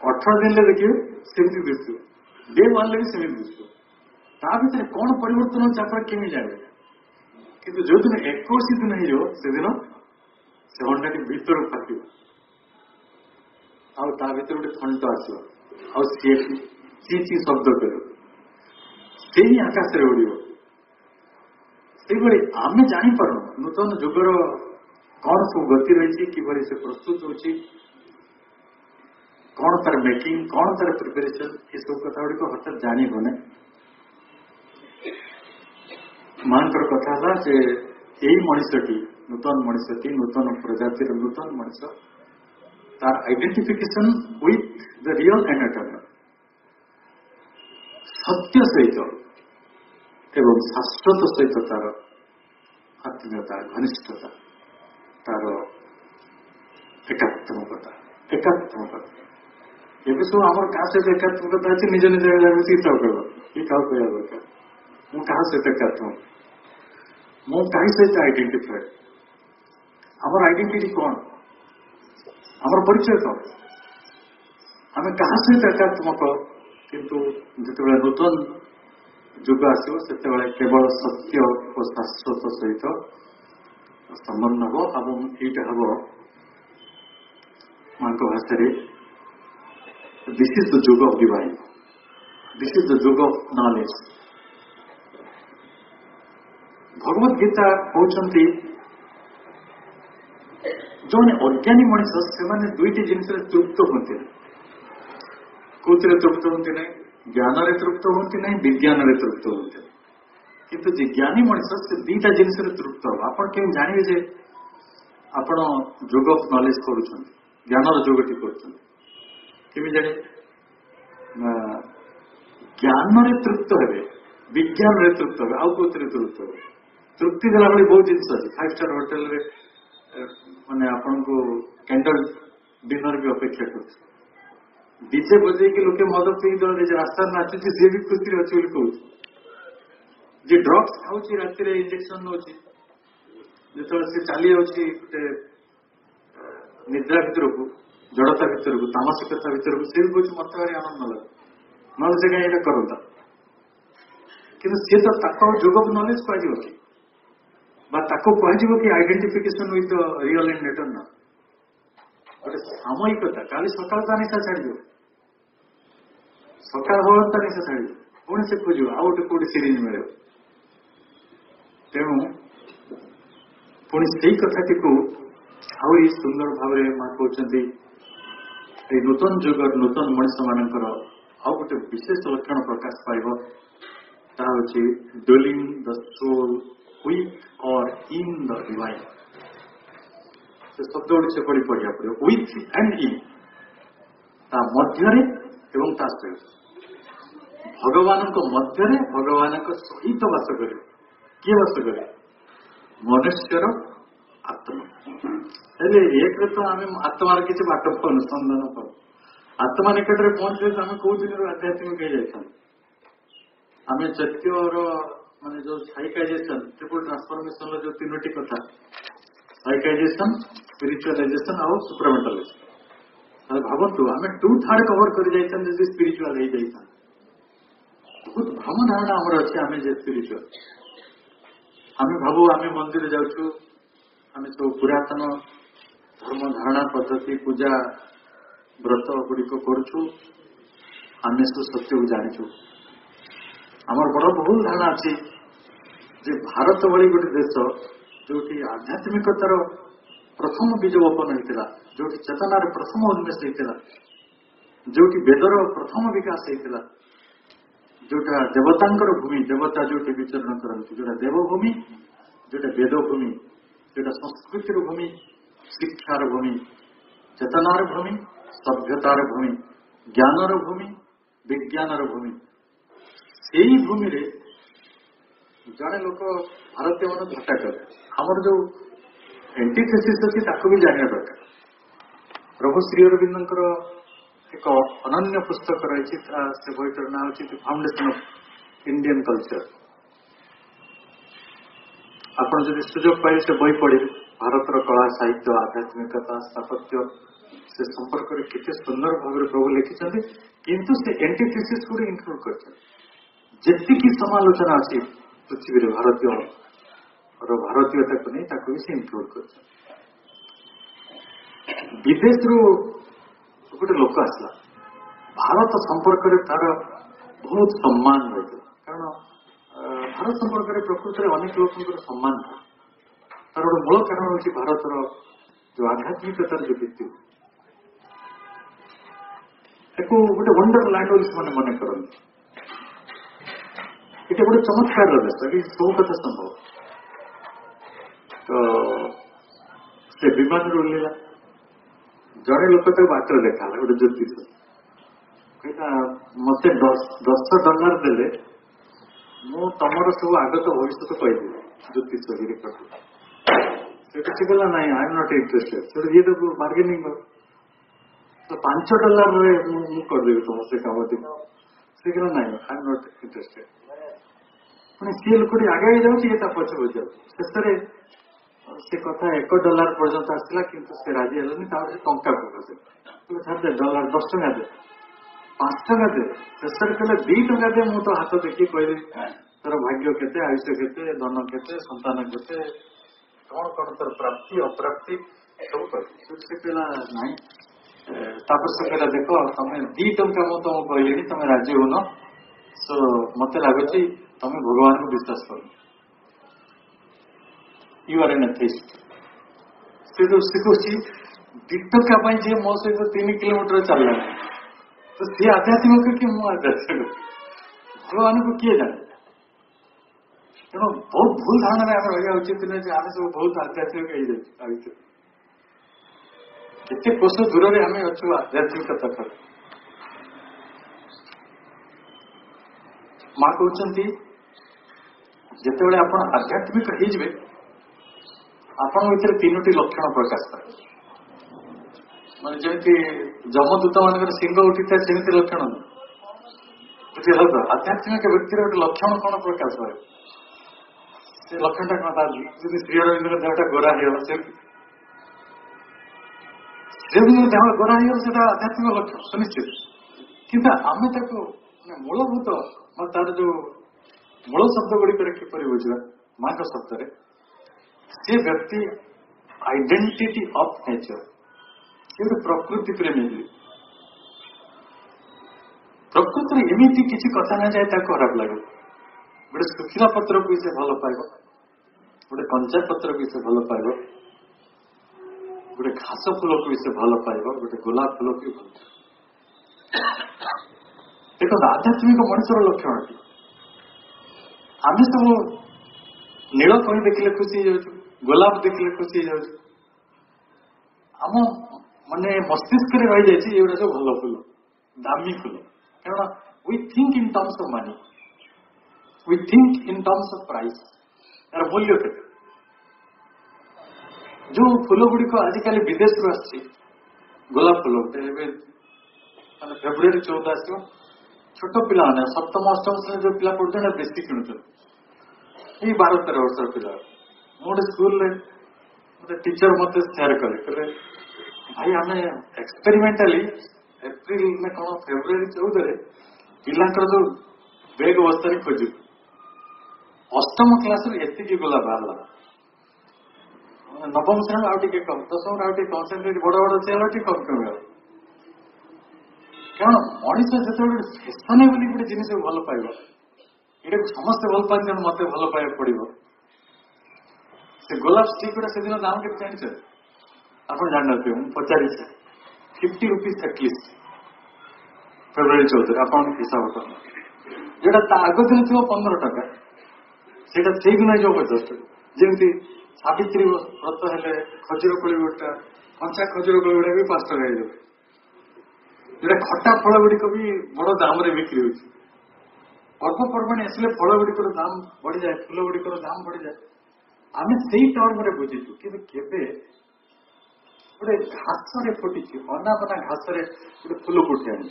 18 ଦିନରେ ଦେଖିବେ ସେମିତି ଦିଶୁଥିବ, ଡେ 1ରେ ବି ସେମିତି ଦିଶୁଥିବ। ତା ଭିତରେ କଣ ପରିବର୍ତ୍ତନ ହଉଛି ଆପଣ କେମିତି ଜାଣିବେ? କିନ୍ତୁ ଯୋଉଦିନ 21 ଦିନ ହେଇଯିବ, ସେଦିନ ସେ ଅଣ୍ଡାଟି ଭିତରୁ ଫାଟିବ, ଆଉ ତା ଭିତରେ ଗୋଟେ ଥଣ୍ଟ ଆସିବ, ଆଉ ସିଏ ଚି ଚି ଶବ୍ଦ କରିବ, ସେଇ ଆକାଶରେ ଉଡ଼ିବ। ସେଇଭଳି ଆମେ ଜାଣିପାରୁନୁ ନୂତନ ଯୁଗର କଣ ସବୁ ଗତି ରହିଛି, କିଭଳି ସେ ପ୍ରସ୍ତୁତ ହଉଛି, କଣ ତାର ମେକିଂ, କଣ ତାର ପ୍ରିପାରେସନ, ଏସବୁ କଥା ଗୁଡିକ ହଠାତ୍ ଜାଣି ହୁଏନି। ମାଙ୍କର କଥା ହେଲା ଯେ ଏଇ ମଣିଷଟି, ନୂତନ ମଣିଷଟି, ନୂତନ ପ୍ରଜାତିର ନୂତନ ମଣିଷ, ତାର identification with the real and eternal, ସତ୍ୟ ସହିତ ଏବଂ ଶାଶ୍ୱତ ସହିତ ତାର ଆତ୍ମୀୟତା, ଘନିଷ୍ଠତା, ତାର ଏକାତ୍ମକତା। ଏବେ ସବୁ ଆମର କାହା ସହିତ ଏକାତ୍ମକତା ଅଛି, ନିଜ ନିଜ ହିସାବ କରିବ, କି କାହାକୁ କହିବା ଦରକାର, ମୁଁ କାହା ସହିତ ଏକାତ୍ମ, ମୁଁ କାହା ସହିତ ଆଇଡେଣ୍ଟିଫାଏ, ଆମର ଆଇଡେଣ୍ଟିଟି କଣ, ଆମର ପରିଚୟ କଣ, ଆମେ କାହା ସହିତ ଏକାତ୍ମକ। କିନ୍ତୁ ଯେତେବେଳେ ନୂତନ ଯୁଗ ଆସିବ, ସେତେବେଳେ କେବଳ ସତ୍ୟ ଓ ଶାଶ୍ୱତ ସହିତ ସମ୍ବନ୍ଧ ହବ। ଏବଂ ଏଇଟା ହବ ମାଙ୍କ ଭାଷାରେ ଦିସ୍ ଇଜ୍ ଦ ଯୁଗ of divine, this is the ଯୁଗ ଅଫ୍ ନଲେଜ। ଭଗବତ ଗୀତା କହୁଛନ୍ତି ଯୋଉମାନେ ଅଜ୍ଞାନୀ ମଣିଷ, ସେମାନେ ଦୁଇଟି ଜିନିଷରେ ତୃପ୍ତ ହୁଅନ୍ତି ନାହିଁ। କୋଉଥିରେ ତୃପ୍ତ ହୁଅନ୍ତି ନାହିଁ? ଜ୍ଞାନରେ ତୃପ୍ତ ହୁଅନ୍ତି ନାହିଁ, ବିଜ୍ଞାନରେ ତୃପ୍ତ ହୁଅନ୍ତି ନାହିଁ। କିନ୍ତୁ ଯେ ଜ୍ଞାନୀ ମଣିଷ, ସେ ଦିଟା ଜିନିଷରେ ତୃପ୍ତ ହବ। ଆପଣ କେମିତି ଜାଣିବେ ଯେ ଆପଣ ଯୁଗ ଅଫ୍ ନଲେଜ କରୁଛନ୍ତି, ଜ୍ଞାନର ଯୁଗଟି କରୁଛନ୍ତି? କେମିତି ଜାଣିବେ? ଜ୍ଞାନରେ ତୃପ୍ତ ହେବେ, ବିଜ୍ଞାନରେ ତୃପ୍ତ ହେବେ, ଆଉ କୋଉଥିରେ ତୃପ୍ତ ହେବେ? ତୃପ୍ତି ଦେଲା ଭଳି ବହୁତ ଜିନିଷ ଅଛି। 5 ଷ୍ଟାର ହୋଟେଲରେ ମାନେ ଆପଣଙ୍କୁ କ୍ୟାଣ୍ଡେଲ ଡିନର ବି ଅପେକ୍ଷା କରୁଛି। ଡିଜେ ବଜେଇକି ଲୋକେ ମଦ ପିଇକି ଦଳରେ ରାସ୍ତାରେ ନାଚୁଛି, ସିଏ ବି ଖୁସିରେ ଅଛି ବୋଲି କହୁଛି। ଯେ ଡ୍ରଗ୍ସ ଖାଉଛି, ରାତିରେ ଇଞ୍ଜେକ୍ସନ ନଉଛି, ଯେତେବେଳେ ସେ ଚାଲି ଯାଉଛି ଗୋଟେ ନିଦ୍ରା ଭିତରକୁ, ଜଡତା ଭିତରକୁ, ତାମସିକତା ଭିତରକୁ, ସେ ବି କହୁଛି ମତେ ଭାରି ଆନନ୍ଦ ଲାଗେ, ନହେଲେ ସେ କାହିଁ ଏଇଟା କରନ୍ତା। କିନ୍ତୁ ସିଏ ତ ତାକୁ ଯୁଗ ଅଫ୍ ନଲେଜ କୁହାଯିବ କି, ବା ତାକୁ କୁହାଯିବ କି identification with the real and eternal. ଗୋଟେ ସାମୟିକତା, କାଲି ସକାଳ ତା ନିଶା ଛାଡିଯିବ, ସକାଳ ହବ ତା ନିଶା ଛାଡିଯିବ, ପୁଣି ସେ ଖୋଜିବ ଆଉ ଗୋଟେ କୋଉଠି ସିରିଜ ମିଳିବ। ତେଣୁ ପୁଣି ସେଇ କଥାଟିକୁ ଆହୁରି ସୁନ୍ଦର ଭାବରେ ମା କହୁଛନ୍ତି, ଏଇ ନୂତନ ଯୁଗର ନୂତନ ମଣିଷ ମାନଙ୍କର ଆଉ ଗୋଟେ ବିଶେଷ ଲକ୍ଷଣ ପ୍ରକାଶ ପାଇବ, ତାହା ହେଉଛି dwelling the soul with or in the divine. ସେ ଶବ୍ଦ ଗୁଡିକ ସେପରି ପଢିବାକୁ ପଡିବ, ୱିଥ୍ ଆଣ୍ଡ ଇନ୍, ତା ମଧ୍ୟରେ ଏବଂ ତା ସହିତ, ଭଗବାନଙ୍କ ମଧ୍ୟରେ, ଭଗବାନଙ୍କ ସହିତ ବାସ କରିବ। କିଏ ବାସ କରେ? ମନୁଷ୍ୟର ଆତ୍ମା। ହେଲେ ଏକରେ ତ ଆମେ ଆତ୍ମାର କିଛି ବାଟ ଅନୁସନ୍ଧାନ କରୁ, ଆତ୍ମା ନିକଟରେ ପହଞ୍ଚିଲେ ତ ଆମେ କୋଉ ଦିନରୁ ଆଧ୍ୟାତ୍ମିକ ହେଇଯାଇଥାନ୍ତି। ଆମେ ଚୈତ୍ୟର ମାନେ ଯୋଉ ସାଇକାଇଜେସନ, ଟ୍ରିପଲ ଟ୍ରାନ୍ସଫର୍ମେସନର ଯୋଉ 3ଟି କଥା, ସାଇକାଇଜେସନ, ସ୍ପିରିଚୁଆଲାଇଜେସନ ଆଉ ସୁପ୍ରାମେଣ୍ଟାଲାଇଜେସନ। ତାହେଲେ ଭାବନ୍ତୁ, ଆମେ 2/3 କଭର କରି ଯାଇଥାନ୍ତି ଯଦି ସ୍ପିରିଚୁଆଲ ହେଇଯାଇଥାନ୍ତି। ବହୁତ ଭ୍ରମ ଧାରଣା ଆମର ଅଛି ଆମେ ଯେ ସ୍ପିରିଚୁଆଲ। ଆମେ ଭାବୁ ଆମେ ମନ୍ଦିର ଯାଉଛୁ, ଆମେ ସବୁ ପୁରାତନ ଧର୍ମ ଧାରଣା ପଦ୍ଧତି, ପୂଜା ବ୍ରତ ଗୁଡିକ କରୁଛୁ, ଆମେ ସବୁ ସତ୍ୟକୁ ଜାଣିଛୁ। ଆମର ବଡ ଭୁଲ ଧାରଣା ଅଛି ଯେ ଭାରତ ଭଳି ଗୋଟେ ଦେଶ ଯୋଉଠି ଆଧ୍ୟାତ୍ମିକତାର ପ୍ରଥମ ବୀଜ ବପନ ହେଇଥିଲା, जो चेतनार प्रथम उन्मेष होता जो वेदर प्रथम विकास होता जोटा देवतांकर भूमि देवता जो विचरण करती जोटा देवभूमि जोटा वेदभूमि जोटा संस्कृतिर भूमि शिक्षार भूमि चेतनार भूमि सभ्यतार भूमि ज्ञानर भूमि विज्ञानर भूमि से ही भूमि रे जड़े लोक भारतीय मान धक्का करे आमर जो एंटीथेसिस अच्छी ताको भी जानना दरकार प्रभु श्री अरविंदर एक अनन्य पुस्तक रही से बहीटर ना हूँ फाउंडेशन ऑफ इंडियन कल्चर आपड़ जब सुजोग पाए से बही पढ़े भारतर कला साहित्य आध्यात्मिकता स्थापत्य से संपर्क में कितने सुंदर भाव प्रभु लिखिं किंतु से एंटीथेसिस को इनक्लूड कर समालोचना अच्छी पृथ्वी रे भारतीय भारतीयता को नहीं ताको भी से इनक्लूड कर विदेश रु गोटे लोक आसला भारत संपर्क में तार बहुत सम्मान रही कारण भारत संपर्क में प्रकृत में अनेक लोक सम्मान था तार गोटे मूल कारण हूँ भारतर जो आध्यात्मिकतार जो भित्ति गोटे वंडरलैंड बोली मन करते ये गोटे चमत्कार देश ये सब कथा संभव तो से विमान ओह्लैला जड़े लोक बाटर देखा गोटे ज्योतिष कहला मत $10 देले मु तमर सब आगत भविष्य कहदेवी ज्योतिष से किसी कहला ना आई एम नॉट इंटरेस्टेड से ये तो बार्गेनिंग तो $5 करदेवी तुम से काम से कहला ना आई एम नॉट इंटरेस्टेड पुणी सी लोक आगे जाऊँगी ये पछ बुझा शेष से कथा $1 पर्यंत आसला किंतु से राजी हेलानी टंका छाड़े $10 10 टका दे 5 टका दे शेष कहले 2 टका दे मु तो हाथ देखी कहली तोर भाग्य केते आयुष्य केते धन केते संतान केते कौन कौन तोर प्राप्ति अप्राप्ति सब कह से कहला ना से कहला देख तुम 2 टका मु तुमको कहली तुम राजी होन सो मत लगुच तुम भगवान को विश्वास कर यू आर एन एथिस्ट से तो कौन 2 टका जी मो सहित 3 किलोमीटर चलना तो सी आध्यात्मिक कि मु आध्यात्मिक भगवान को किए जाने तेणु बहुत भूल धारणा में आम रहा उचित नहीं आम सब बहुत आध्यात्मिक केते कोश दूर में आम अच्छु आध्यात्मिकता कर माँ कहते जिते आप आध्यात्मिक हो आपण भर 3टी लक्षण प्रकाश पाए मैंने जमी जमदूत मान सिंह उठी था सेमती लक्षण बुझे तो आध्यात्मिक व्यक्तिर गोटे लक्षण कौन प्रकाश पाए से लक्षण टा कौन श्री अरविंद देहटा गोरा हो देह गोरा हो आध्यात्मिक लक्षण सुनिश्चित कि आम मूलभूत तार जो मूल शब्द गुड़िक किपर बुझा माँ का शब्द से व्यक्ति आइडेंटिटी ऑफ नेचर ये प्रकृति प्रेमी प्रकृति एमती किसी कथा ना जाए खराब लगे गोटे सुखिला पत्र को से भल पाइब गोटे कंचा पत्र को से भल पाइब गोटे घास फूल को से भल पाइब गोटे गोलाप फूल को भल देखो आध्यात्मिक मनुष्यर लक्षण आम सब नील कहीं देखिले खुशी हो गोलाप देखिले खुशी हो आम माने मस्तिष्क रही जाए ये सब भल फूल दामी फूल क्या we think in terms of money we think in terms of price यार मूल्य के जो फूल गुड़िक आजिकल विदेश रू आसी गोलाप फूल मैंने फेब्रुआरी 14 आसो छोट पिला सप्तम अष्टम श्रेणी जो पिला पढ़ते बेसी किणुच ये 12-13 वर्ष पिला मोटे स्कूल मत टीचर मत सेयार कले कहले भाई आम एक्सपेरिमेंटाली एप्रिल में कौन फेब्रुआरी 14 पिलांकर जो बेग अवस्था खोजु अष्टम क्लास एति गला बाहर नवम श्रेणी आउ टे कम दशम आउ टे कम श्रेणी बड़ बड़ चेहरा टे कम कम कारण मनीष जो फैशनेबली गोटे जिन भल पाइब ये समस्ते भल पाते मत भल पाइबा पड़ो से गोलाप स्टिक गुड़ा से दिन दाम के जानते ଆପଣ ଜାଣିନଥିବେ ମୁଁ ପଚାରିଛି 50 rupees एटलिस्ट फेब्रुआरी 14 ଆପଣ ହିସାବ କରନ୍ତୁ ଯୋଉଟା ତା ଆଗ ଦିନ ଥିବ 15 ଟଙ୍କା ସେଇଟା ସେଇଦିନ ହେଇଯିବ 50 ଟଙ୍କା ଯେମିତି ସାବିତ୍ରୀ ବ୍ରତ ହେଲେ ଖଜୁର କୋଳି ଗୋଟା କଞ୍ଚା ଖଜୁର କୋଳି ଗୁଡା ବି 5 ଟଙ୍କା ହେଇଯିବ ଯୋଉଟା ଖଟା ଫଳ ଗୁଡିକ ବି ବଡ ଦାମରେ ବିକ୍ରି ହଉଛି ପର୍ବପର୍ବାଣି ଆସିଲେ ଫଳ ଗୁଡିକର ଦାମ ବଢିଯାଏ ଫୁଲ ଗୁଡିକର ଦାମ ବଢିଯାଏ ଆମେ ସେଇ ଟର୍ମରେ ବୁଝିଛୁ କିନ୍ତୁ କେବେ ଗୋଟେ ଘାସରେ ଫୁଟିଛି ଅନାବନା ଘାସରେ ଗୋଟେ ଫୁଲ ଫୁଟି ଆଣି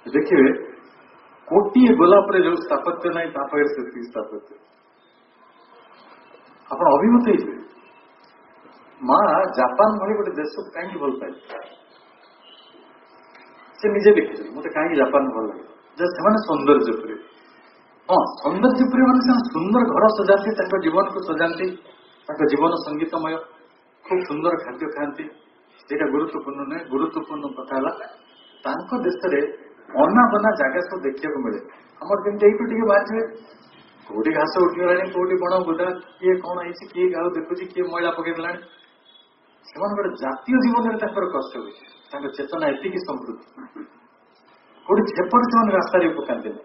ଦେଖିବେ କୋଟିଏ ଗୋଲାପରେ ଯୋଉ ସ୍ଥାପତ୍ୟ ନାହିଁ ତା ପାଖରେ ସେତିକି ସ୍ଥାପତ୍ୟ ଆପଣ ଅଭିଭୂତ ହେଇଯିବେ ମା ଜାପାନ ଭଳି ଗୋଟେ ଦେଶକୁ କାହିଁକି ଭଲ ପାଇଲେ ସେ ନିଜେ ଦେଖିଛନ୍ତି ମତେ କାହିଁକି ଜାପାନ ଭଲ ଲାଗେ ଯେ ସେମାନେ ସୌନ୍ଦର୍ଯ୍ୟ ପ୍ରିୟ ହଁ ସୌନ୍ଦର୍ଯ୍ୟ ପ୍ରିୟ ମାନେ ସେମାନେ ସୁନ୍ଦର ଘର ସଜାନ୍ତି ତାଙ୍କ ଜୀବନକୁ ସଜାନ୍ତି ତାଙ୍କ ଜୀବନ ସଙ୍ଗୀତମୟ ଖୁବ ସୁନ୍ଦର ଖାଦ୍ୟ ଖାଆନ୍ତି ସେଇଟା ଗୁରୁତ୍ୱପୂର୍ଣ୍ଣ ନୁହେଁ ଗୁରୁତ୍ୱପୂର୍ଣ୍ଣ କଥା ହେଲା ତାଙ୍କ ଦେଶରେ ଅନାବନା ଜାଗା ସବୁ ଦେଖିବାକୁ ମିଳେ ଆମର ଯେମିତି ଏଇଠୁ ଟିକେ ବାହାରିଥିବେ କୋଉଠି ଘାସ ଉଠିଗଲାଣି କୋଉଠି ବଣ ବୁଦା କିଏ କଣ ହେଇଛି କିଏ ଗାଉ ଦେଖୁଛି କିଏ ମଇଳା ପକେଇ ଦେଲାଣି ସେମାନଙ୍କର ଜାତୀୟ ଜୀବନରେ ତାଙ୍କର କଷ୍ଟ ହୁଏ ତାଙ୍କ ଚେତନା ଏତିକି ସମୃଦ୍ଧ କୋଉଠି ଛେପରେ ସେମାନେ ରାସ୍ତାରେ ପକାନ୍ତି ନା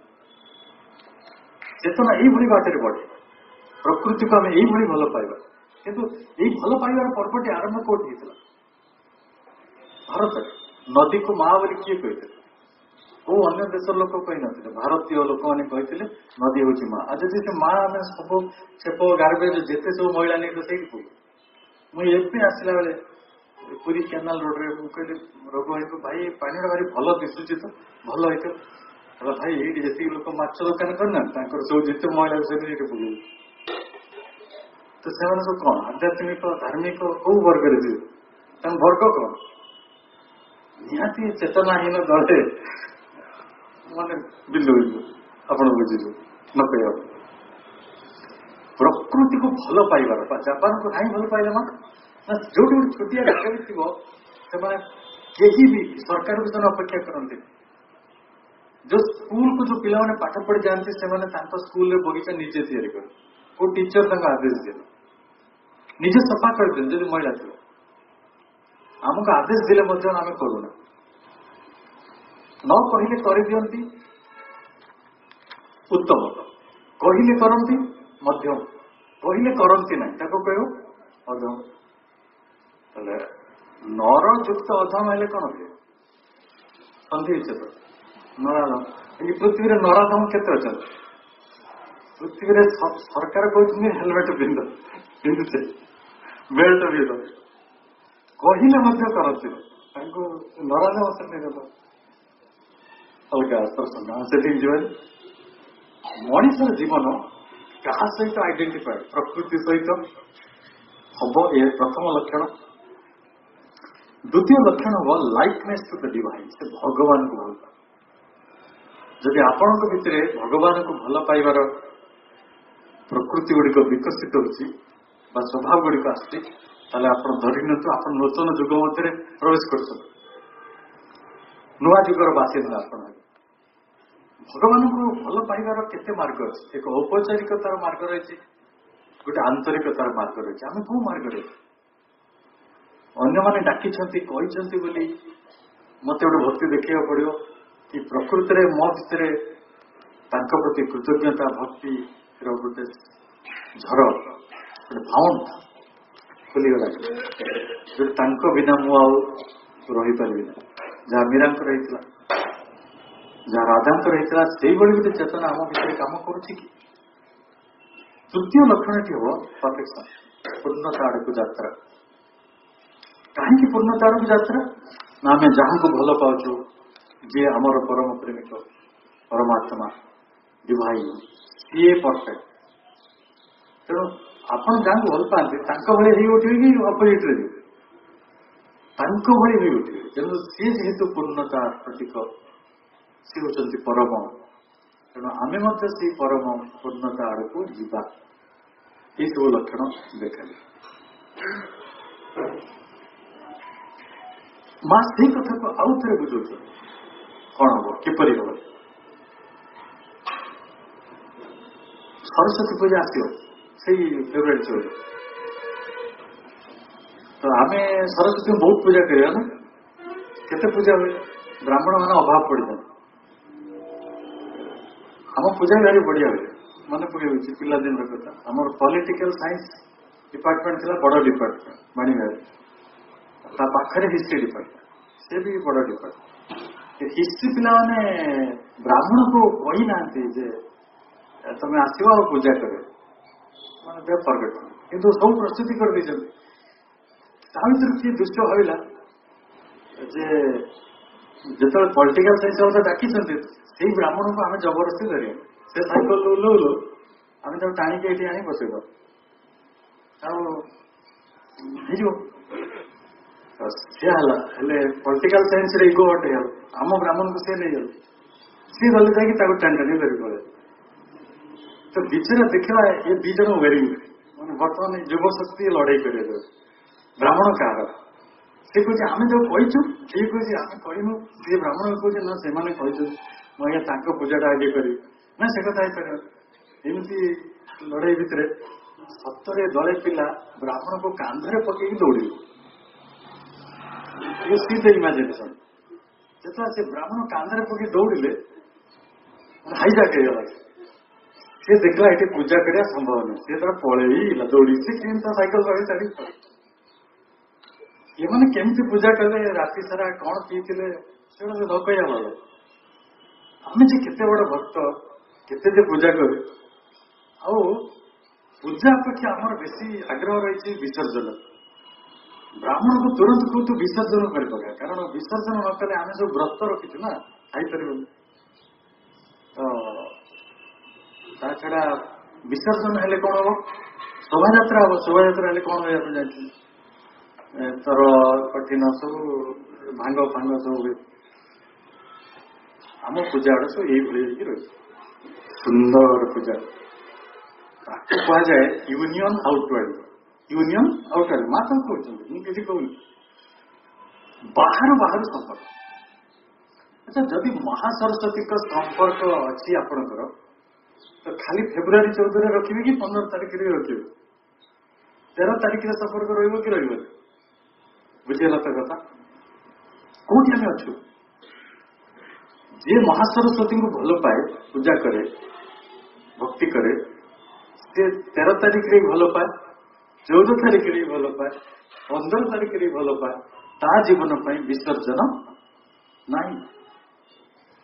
ଚେତନା ଏଇଭଳି ବାଟରେ ବଢେ ପ୍ରକୃତିକୁ ଆମେ ଏଇଭଳି ଭଲ ପାଇବା କିନ୍ତୁ ଏଇ ଭଲ ପାଇବାର ପର୍ବଟି ଆରମ୍ଭ କୋଉଠି ହେଇଥିଲା ଭାରତରେ ନଦୀକୁ ମା ବୋଲି କିଏ କହିଥିଲେ କୋଉ ଅନ୍ୟ ଦେଶର ଲୋକ କହିନଥିଲେ ଭାରତୀୟ ଲୋକମାନେ କହିଥିଲେ ନଦୀ ହଉଛି ମା ଆଉ ଯଦି ସେ ମା ଆମେ ସବୁ ଛେପ ଗାର୍ବେଜ ଯେତେ ସବୁ ମହିଳା ନେଇଥିଲେ ସେଇଠି ପକଉ ମୁଁ ଏବେ ଆସିଲା ବେଳେ ପୁରୀ କେନାଲ ରୋଡରେ ମୁଁ କହିଲି ରଘୁ ଭାଇକୁ ଭାଇ ପାଣିଟା ଭାରି ଭଲ ଦିଶୁଛି ତ ଭଲ ହେଇଥିବ ହେଲା ଭାଇ ଏଇଠି ଯେତିକି ଲୋକ ମାଛ ଦୋକାନ କରିନାହାନ୍ତି ତାଙ୍କର ସବୁ ଯେତେ ମହିଳା ସେଇଠି ଏଇଠି ପକଉ ତ ସେମାନେ ସବୁ କଣ ଆଧ୍ୟାତ୍ମିକ ଧାର୍ମିକ କୋଉ ବର୍ଗରେ ଯିବେ ତାଙ୍କ ବର୍ଗ କଣ ନିହାତି ଚେତନାହୀନ ଦଳେ ମାନେ ବିଲୁ ବିଲୁ ଆପଣ ବୁଝିଛୁ ନ କହିବା ପ୍ରକୃତିକୁ ଭଲ ପାଇବାର ବା ଜାପାନକୁ କାହିଁ ଭଲ ପାଇଲେ ନା ଯୋଉଠି ଗୋଟେ ଛୋଟିଆ ଜାଗା ବି ଥିବ ସେମାନେ କେହି ବି ସରକାରକୁ ସେମାନେ ଅପେକ୍ଷା କରନ୍ତି ଯୋଉ ସ୍କୁଲକୁ ଯୋଉ ପିଲାମାନେ ପାଠ ପଢି ଯାଆନ୍ତି ସେମାନେ ତାଙ୍କ ସ୍କୁଲରେ ବଗିଚା ନିଜେ ତିଆରି କରନ୍ତି କୋଉ ଟିଚର ତାଙ୍କ ଆଦେଶ ଦିଏ ନିଜେ ସଫା କରିଦିଅନ୍ତି ଯଦି ମହିଳା ଥିବ ଆମକୁ ଆଦେଶ ଦେଲେ ମଧ୍ୟ ଆମେ କରୁନା ନ କହିଲେ କରିଦିଅନ୍ତି ଉତ୍ତମ କହିଲେ କରନ୍ତି ମଧ୍ୟମ କହିଲେ କରନ୍ତି ନାହିଁ ତାକୁ କହିବ ଅଧମ ତାହେଲେ ନର ଯୁକ୍ତ ଅଧମ ହେଲେ କଣ ହୁଏ ସନ୍ଧି ବିଚ୍ଛେଦ ନରାଧମ ଏଇ ପୃଥିବୀରେ ନରାଧମ କେତେ ଅଛନ୍ତି ପୃଥିବୀରେ ସରକାର କହୁଛନ୍ତି ହେଲମେଟ ପିନ୍ଧୁଛେ ବେଲ୍ଟ ପିନ୍ଧ କହିଲେ ମଧ୍ୟ କରନ୍ତି ତାଙ୍କୁ ନରାଧମ ଶ୍ରେଣୀର ଅଲଗା ପ୍ରସଙ୍ଗ ସେଠିକି ଯିବାନି ମଣିଷର ଜୀବନ କାହା ସହିତ ଆଇଡେଣ୍ଟିଫାଏ ପ୍ରକୃତି ସହିତ ହବ ଏ ପ୍ରଥମ ଲକ୍ଷଣ ଦ୍ୱିତୀୟ ଲକ୍ଷଣ ହବ ଲାଇକନେସ୍ ଟୁ ଦ ଡିଭାଇନ୍ ସେ ଭଗବାନଙ୍କୁ ଭଲ ପାଏ ଯଦି ଆପଣଙ୍କ ଭିତରେ ଭଗବାନଙ୍କୁ ଭଲ ପାଇବାର ପ୍ରକୃତି ଗୁଡିକ ବିକଶିତ ହେଉଛି ବା ସ୍ୱଭାବ ଗୁଡିକ ଆସୁଛି ତାହେଲେ ଆପଣ ଧରି ନିଅନ୍ତୁ ଆପଣ ନୂତନ ଯୁଗ ମଧ୍ୟରେ ପ୍ରବେଶ କରୁଛନ୍ତି ନୂଆ ଯୁଗର ବାସିନ୍ଦା ଆପଣ ଭଗବାନଙ୍କୁ ଭଲ ପାଇବାର କେତେ ମାର୍ଗ ଅଛି ଏକ ଔପଚାରିକତାର ମାର୍ଗ ରହିଛି ଗୋଟେ ଆନ୍ତରିକତାର ମାର୍ଗ ରହିଛି ଆମେ କୋଉ ମାର୍ଗରେ ଅନ୍ୟମାନେ ଡାକିଛନ୍ତି କହିଛନ୍ତି ବୋଲି ମତେ ଗୋଟେ ଭକ୍ତି ଦେଖିବାକୁ ପଡିବ କି ପ୍ରକୃତିରେ ମୋ ଭିତରେ ତାଙ୍କ ପ୍ରତି କୃତଜ୍ଞତା ଭକ୍ତିର ଗୋଟେ ଝର ଗୋଟେ ଫାଉଣ୍ଟ ଖୋଲିଗଲା ଯୋଉଠି ତାଙ୍କ ବିନା ମୁଁ ଆଉ ରହିପାରିବି ନା ଯାହା ମୀରାଙ୍କର ହେଇଥିଲା ଯାହା ରାଧାଙ୍କର ହେଇଥିଲା ସେଇଭଳି ଗୋଟେ ଚେତନା ଆମ ଭିତରେ କାମ କରୁଛି କି ତୃତୀୟ ଲକ୍ଷଣଟି ହବ ପରଫେକ୍ସନ ପୂର୍ଣ୍ଣତା ଆଡକୁ ଯାତ୍ରା କାହିଁକି ପୂର୍ଣ୍ଣତା ଆଡକୁ ଯାତ୍ରା ନା ଆମେ ଯାହାକୁ ଭଲ ପାଉଛୁ ଯିଏ ଆମର ପରମ ପ୍ରେମିକ ପରମାତ୍ମା ଡିଭାଇନ୍ ସିଏ ପରଫେକ୍ଟ ତେଣୁ ଆପଣ ଯାହାକୁ ଭଲ ପାଆନ୍ତି ତାଙ୍କ ଭଳି ହେଇ ଉଠିବେ କି ଅପୋଜିଟରେ ଯିବେ ତାଙ୍କ ଭଳି ହେଇ ଉଠିବେ ତେଣୁ ସିଏ ଯେହେତୁ ପୂର୍ଣ୍ଣତା ପ୍ରତୀକ ସେ ହେଉଛନ୍ତି ପରମ ତେଣୁ ଆମେ ମଧ୍ୟ ସେଇ ପରମ ପୂର୍ଣ୍ଣତା ଆଡକୁ ଯିବା ଏଇସବୁ ଲକ୍ଷଣ ଦେଖାଯାଏ ମା ସେଇ କଥାକୁ ଆଉ ଥରେ ବୁଝଉଛନ୍ତି କଣ ହବ କିପରି ହବ ସରସ୍ୱତୀ ପୂଜା ଆସିବ ସେଇ ଫେବୃଆରୀ 14 ତ तो आमे सरस्वती बहुत पूजा करिया ना केते पूजा हुए ब्राह्मण मान अभाव पड़ जाए आम पूजा भारी बढ़िया हुए मन पड़े पिला दिन कथा आम पॉलिटिकल साइंस डिपार्टमेंट थी बड़ डिपार्टमेंट बाणीविहार पाखे हिस्ट्री डिपार्टमेंट से भी बड़ डिपार्टमेंट हिस्ट्री पिला माने ब्राह्मण को कही ना जे तुम आसो आ पूजा करे मैंने फरगेट किंतु सब प्रस्तुति कर दी ता भर किए दुष्ट भाविला जे जो पॉलिटिकल साइंस हम डाकी से ब्राह्मण को आम जबरदस्ती धरिया से साइकेल ओह्लू आम टाणिक ये आनी बसेद हेल्ले पॉलिटिकल साइंस इगो हटे आम ब्राह्मण को सी नहीं गल सी गले जाकि टाणी टाणी धरी पड़े तो विचार देखा ये दी जन वेरी मैंने बर्तमान युव शक्ति लड़ाई कर ब्राह्मण कह सी कहे आम जो कहीचु ठीक अच्छे आम कहनु सी ब्राह्मण कहे ना से मुझे पूजाटा आगे करी ना से कथा एमती लड़ाई भितर सतरे दले पिला ब्राह्मण को कांधरे पकई दौड़ सीधे इमाजिनेसन जो से ब्राह्मण कांधरे पकई दौड़े हाईजाक हो सी देखला ये पूजा करिया संभव नहीं सी तरह पलैला दौड़ी सी साइकेल चढ़ी चढ़ी ये मैंने केमती पूजा कले राति सारा कौन पीते से न कह भल आम जे केते बड़ भक्त केते पूजा करे आ पूजा अपेक्षा आमर बेसी आग्रह रही विसर्जन ब्राह्मण को तुरंत कहतु विसर्जन कर पका कारण विसर्जन न कले आम जो व्रत रखी ना खाईपर तो छड़ा विसर्जन हेले कौन हम शोभा हम शोभा कौन होगा जाती तर कठिन सब भांग फांग सब हुए आम पूजा गुड़ा सब ये रही सुंदर पूजा कह जाए यूनियन आउटवर्ड माँ तो कहते मुझे कहूँ बाहर बाहर संपर्क अच्छा जदि महासरस्वती का संपर्क अच्छी आपणकर तो खाली फेब्रुआरी 14 रखिए कि 15 तारिख रखिए 13 तारिख संपर्क रही कि रही बुझेगा तो कथा कौटी आम अच्छु जे महासरस्वती को भल पाए पूजा करे भक्ति करे से 13 तारिख रे भल पाए 14 तारिख रे भल पाए 15 तारिख रे भल पाए ता जीवन विसर्जन नहीं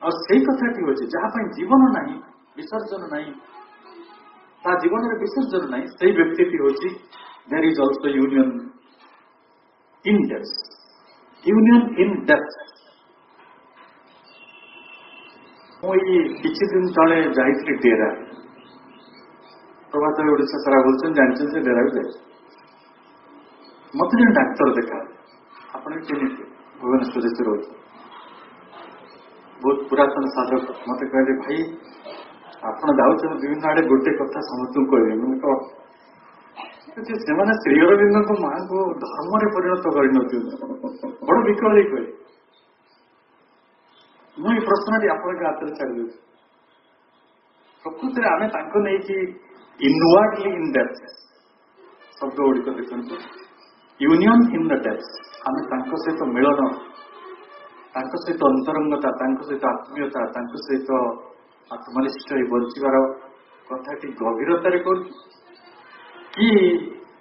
और से कथाटी अच्छे जहाँ जीवन नहीं विसर्जन नहीं ता जीवन में विसर्जन नहीं से व्यक्ति हूँ there is also union in depth union in depth मुझे किसी दिन तले जाइए डेरा प्रभात ओडिशा सारा बोलते जानते से डेरा भी जाए मत जो डाक्तर देखा आपने चिन्हित भुवनेश्वर से रोज बहुत पुरातन साधक मत कहले भाई आपड़ जाऊँ विभिन्न आड़े गोटे कथा समस्त कहते मैंने से श्री अरविंद माँ को धर्म परिणत कर बड़ विकल कहे मुझे प्रश्न आप हाथ में छाड़ प्रकृति आम नहीं इनवार्डली इन डेप्थ शब्द गुड़िक देखते यूनियन इन द डेप्थ आम सहित मिलन सहित अंतरंगता सहित आत्मीयता सहित आत्मनिष्ठ बचार कथाटी गभीरतार कर कि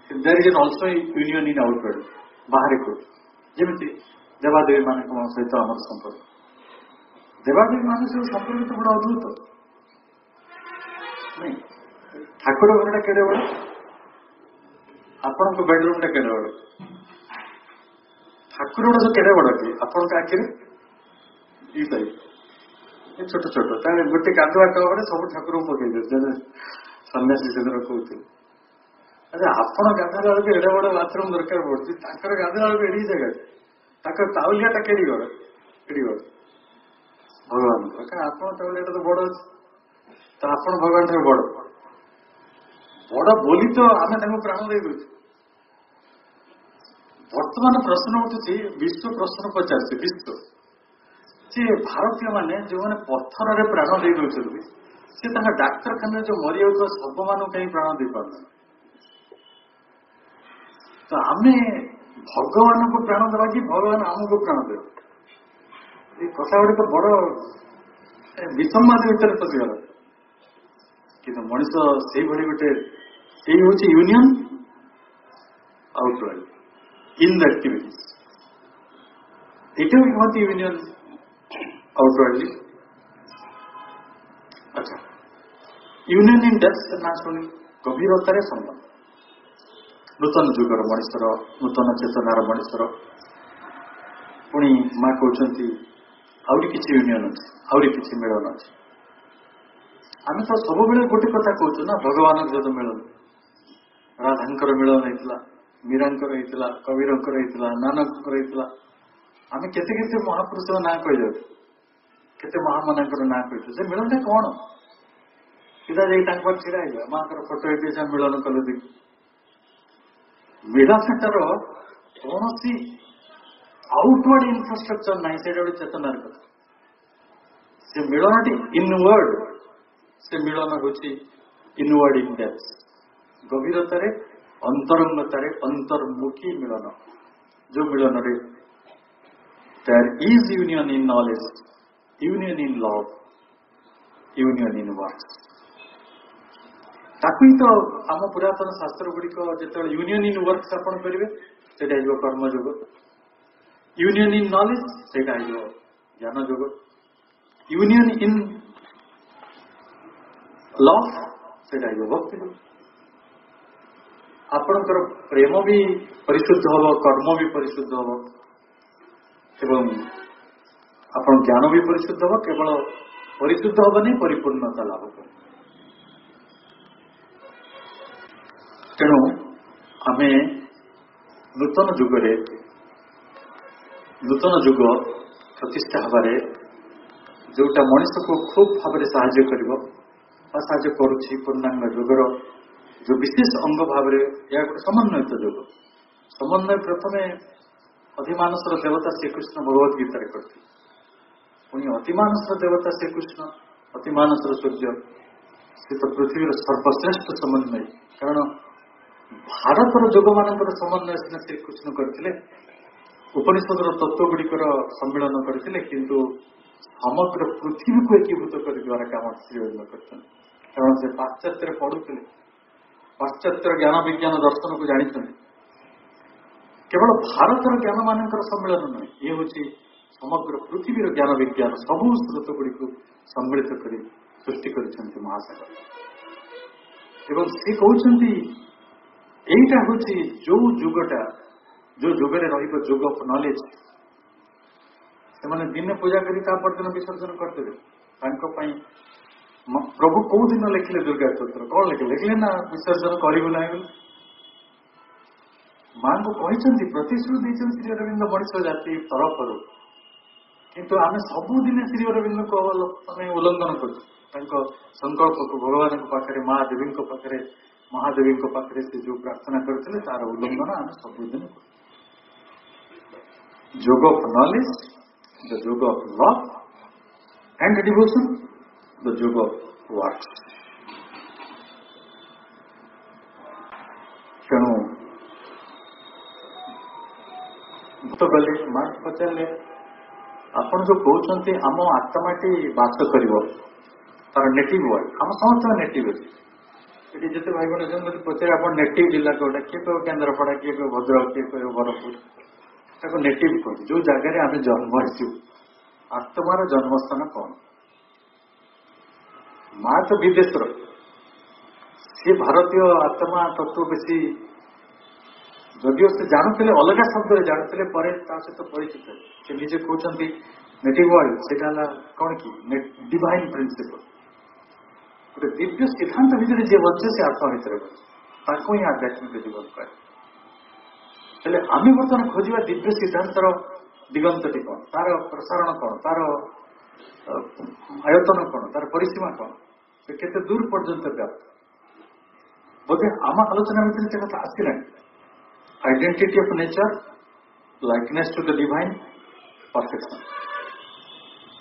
there is also union in outward बाहर को जमी देवादेवी मान सहित आम संपर्क देवादेवी मान सहित संपर्क तो बड़ा अद्भुत नहीं ठाकुर घरटा केड़े बड़ा आपण बेडरूम टा केड़े बड़ा ठाकुर गुड़ा जो केड़े बड़ा कि आपण आखिर छोट छोट गोटे गाधुआ टबे सब ठाकुर पकई दे सन्यासी से कहते अरे आपण गाधा बेलू एडे बड़ बाथरूम दरकार पड़ती गाधा बेलू एडी जगह ताउलिया केड़ी गड़ भगवान आप ताउलिया तो बड़ तो आप भगवान ठार बड़ बड़ बोली तो आम प्राण दे दे बर्तमान प्रश्न उठुची विश्व प्रश्न पचार विश्व सी भारतीय माने जो मैंने पत्थर रे प्राण दे दौरान सी डाक्तखाना जो मरी शव मान कहीं प्राण दे पार तो आम भगवान को प्राण देवा कि भगवान आमको प्राण देव ये कथा गुड़िक बड़ विसंवाद भितर पशिगला कि मनीष से गोटे यही हूँ union outward in the activities ये कहती यूनियन आउटवर्डली। अच्छा यूनियन इन डेप्थ ना शुणी गभीरतार संबंध नूतन जुगर मनीषर नूतन चेतनार मनीषर पुणी माँ कहते आहरी किसी यूनियन अच्छे आहरी किसी मिलन अच्छे आम तो सब बेले गोटे कथा कहूँ ना भगवान जो मिलन राधांकर मिलन होता मीरांकर होता कबीरंकर होता नानकर होता आम केते केते महापुरुष ना कही जाऊ केते महामानकर ना कही से मिलन कौन सीधा जाइए छड़ा माँ फोटो ये मिलन कल देखी मिलनटार कौन सी आउटवर्ड इनफ्रास्ट्रक्चर ना से गोटे चेतनार कथा से मिलन इनवर्ड से मिलन हूँ इनवर्ड इन डेप्थ गभीरतार अंतरंगतार अंतर्मुखी मिलन जो मिलन रे there is union in knowledge union in love union in works ताकि तो आम पुरातन शास्त्र गुड़िक जो यूनियन इन वर्क्स आप करेंगे से कर्मयोग यूनियन इन नॉलेज से ज्ञान योग यूनियन इन लव से भक्ति योग आपणकर प्रेम भी परिशुद्ध हम कर्म भी परिशुद्ध हम एवं आपण ज्ञान भी परिशुद्ध हम केवल परिशुद्ध हम नहीं परिपूर्णता लाभ कर तेणु आमे नूतन जुगरे नूतन जुग प्रतिष्ठा हबारे जोटा मनीष को खूब भाव साहाय्य करिवो साहाय्य करुछि पूर्णांग जुगर जो विशेष अंग भाव यह गोटे समन्वयित योग समन्वय प्रथम अतिमानसर देवता श्रीकृष्ण भगवद गीतार करते पुणी अतिमानसर देवता श्रीकृष्ण अतिमानसर सूर्य से तो पृथ्वी सर्वश्रेष्ठ समन्वय कारण भारतर जोग मान समन्वय सीना श्रीकृष्ण करते उपनिषद तत्व गुड़िकर सम्मिलन करते किंतु समग्र पृथ्वी को एकीभूत कर काम श्रीअरविंद करते कारण से पाश्चात्य पढ़ुते पाश्चात्य ज्ञान विज्ञान दर्शन को जानी केवल भारतर ज्ञान मान सम्मिलन नुहे ये हूँ समग्र पृथ्वी ज्ञान विज्ञान सबू स्रोत गुड़ी को सम्मिलित कर सृष्टि कर महासागर एवं से कहते यहीटा हूँ जो जुगटा जो जुगरे रुग ऑफ नॉलेज से दिने पूजा कर विसर्जन करते प्रभु कौ दिन लिखिले दुर्गा स्त्रोत्र कौन लिखिले लिखिले ना विसर्जन करू ना माँ को कहते प्रतिश्रुति श्री अरविंद मनीष जाति तरफ किंतु आम सबुदिन श्री अरविंद को उल्लंघन कर संकल्प को भगवान पाखे महादेवी पाखे महादेवी पाखे से जो प्रार्थना करते तार उल्लंघन आम सबुदिन योग ऑफ नॉलेज द योग of love and devotion the योग ऑफ वर्क्स तेणु तो गले माँ पचारे आपन जो कहते आम आत्माटी बास कर तार नेटिव वर्ड आम समस्त नेटिव अच्छे ये जिते भाई बहन जब पचारे आप नेटिव जिला कौटा किए कह केन्द्रापड़ा किए कह भद्रक किए कह बरपुर ताको नेटिव कह जो जगार आम जन्म हो आत्मार जन्मस्थान कौन माँ तो विदेश सी भारतीय आत्मा तत्व बेसी जदिव से जानते अलग शब्द जानते सहित परिचित से निजे कहते नेटिव वर्ल्ड से कौन कि डिवाइन प्रिंसिपल गोटे दिव्य सिद्धांत भितर जी बचे से आत्मा भितर बचे ही आध्यात्मिक जीवन कहे आम बर्तमान खोजा दिव्य सिद्धांतर दिगंतटी कौन तार प्रसारण कौन तार आयतन कौन तार परिसीमा कौन से केते दूर पर्यंत व्याप्त बोधे आम आलोचना भितर से कथा आसला identity of nature likeness to the divine perfection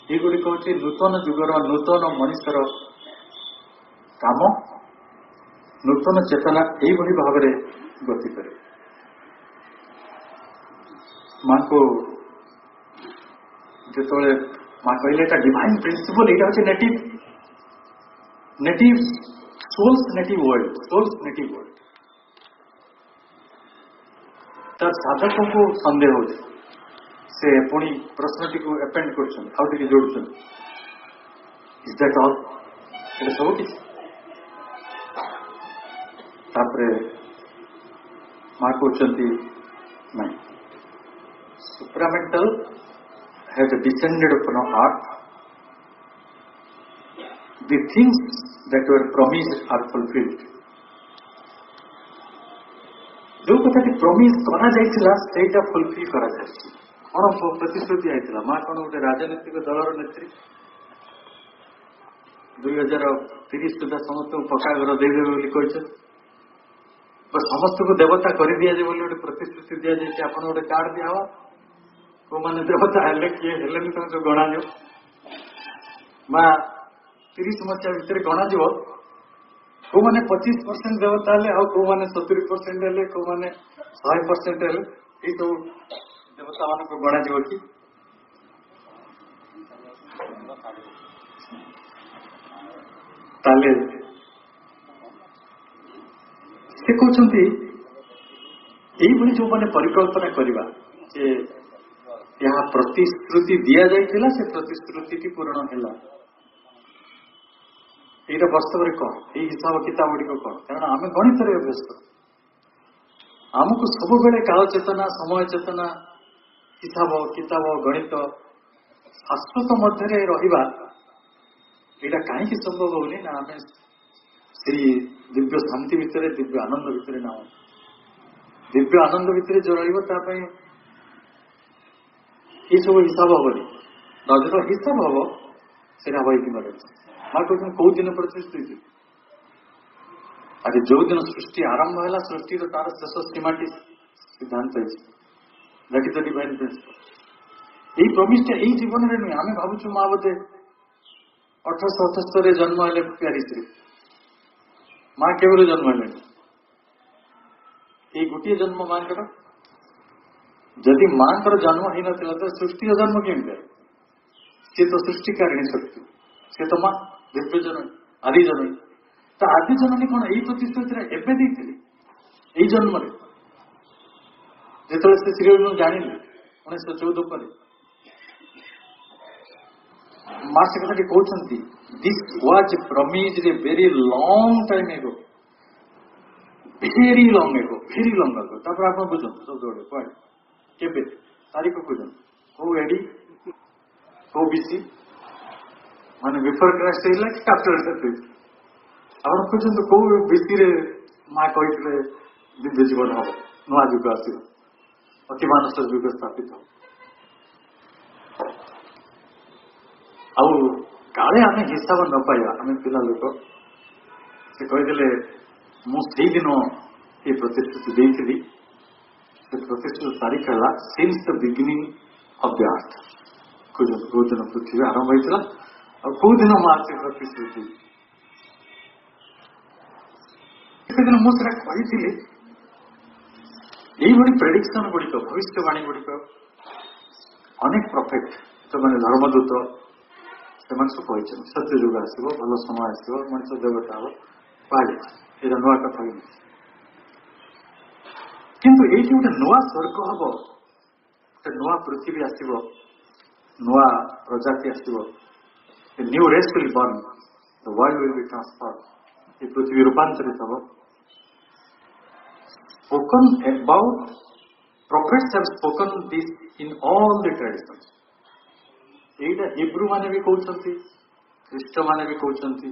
ये गुड़िक हूँ नूतन जुगर नूतन मनीषर काम नूतन चेतना यही भाव में गति करे माँ को जो माँ कहले एटा डिवाइन प्रिंसिपल एटा होचे नेटिव सोल्स नेटिव वर्ल्ड तर साधक को संदेह हो से पुणी प्रश्नटी को एपेंड कर जोड़ इज दैट ऑल ये सब किसी माँ कहते नहीं supramental has descended upon earth. The things that were promised are fulfilled. जो कथाटी प्रमिज करा जाइथिला सेटा फुलफिल करा जाइछि कोन प्रतिश्रुति आइथिला मां कोन गोटे राजनीतिक दलर नेत्री 2030 सुधा समस्त पक्का घर देबे बोली कहछ बस समस्त को देवता कर दिया जे बोली गोटे प्रतिश्रुति दिया जाइछि आपन गोटे कार्ड दिया हो को माने देवता हेले किए हेले नि तो गणा जो बा 30 मसिया भितर गणा जो को माने 25% देवता हेले आ को माने 70% हेले को माने 100% हेले ई तो देवता मान को गणा जो कि ताले से कहते यही जो मैंने परिकल्पना करवा जे यहाँ प्रतिश्रुति दिया जाइथिला से प्रतिश्रुति पूर्ण है ये वास्तव में कौन ये हिसाब किताब गुड़िक कौन कारण आम गणित अभ्यस्त आमको सब बेले काल चेतना समय चेतना हिसाब किताब गणित शाश्वत मध्य रहिबा यहाँ कहीं संभव होनी ना आम श्री दिव्य शांति भितर दिव्य आनंद भितर ना दिव्य आनंद भितर जो रही ये सब हिसाब हेनी नजर हिसाब हम से हम माँ कहते कौ दिन प्रतिश्रुति आज जो दिन सृष्टि आरंभ है सृष्टि तार शेष सीमाटी सिद्धांत that is the divine principle यही प्रमिसटा यही जीवन में नुहे आम भावुँ माँ बोधे 1878 जन्म है प्यारिस माँ केवल जन्म है ये गोटे जन्म माँ जदि माँ जन्म हो ना तो सृष्टि जन्म केमी सी तो सृष्टिकारिणी शक्ति सी तो माँ दिव्य जननी आदि जननी तो आदि जननी कौन यही प्रतिश्रुति एवं यही जन्म जो से सीरियल जानी 1914 पर माँ से कथा कहते this was promised a very long time ago very long ago तापर आप बुझे सब जोड़े कहे केबे तारीख बुझे को एडी को बीसी माने बिफोर क्राइस्ट है कि आफ्टर क्राइस्ट आप कहते कौ बीसी रे माँ कहते दिव्य जीवन हम नुआ जुग आस अति मानस जुग स्थापित हो काले आम हिसाब न पाइबा आम पिला लोक से कहीदे मुझे दिन ये प्रतिश्रुति देती से प्रतिश्रुति तारीख है since the beginning of the earth कौ दिन पृथ्वी आरंभ होता और कौ दिन माँ से प्रतिश्रुति दिन मुझे कही यही प्रेडिक्शन गुड़िक भविष्यवाणी गुड़िक अनेक प्रफेक्ट जो मैंने धर्मदूत से सब कही सत्य जुग आसो भल समय आसो मनुष्य देवता हम कहुई ये नुआ कथा किंतु ये गोटे नुआ स्वर्ग हम गोटे नुआ पृथ्वी आसो नुआ प्रजाति आसो new race will burn the world will be transform ये पृथ्वी रूपांतरित हम spoken about prophets have spoken this in all the traditions एटा हिब्रू माने भी कहते ख्रीष्ट माने भी कहते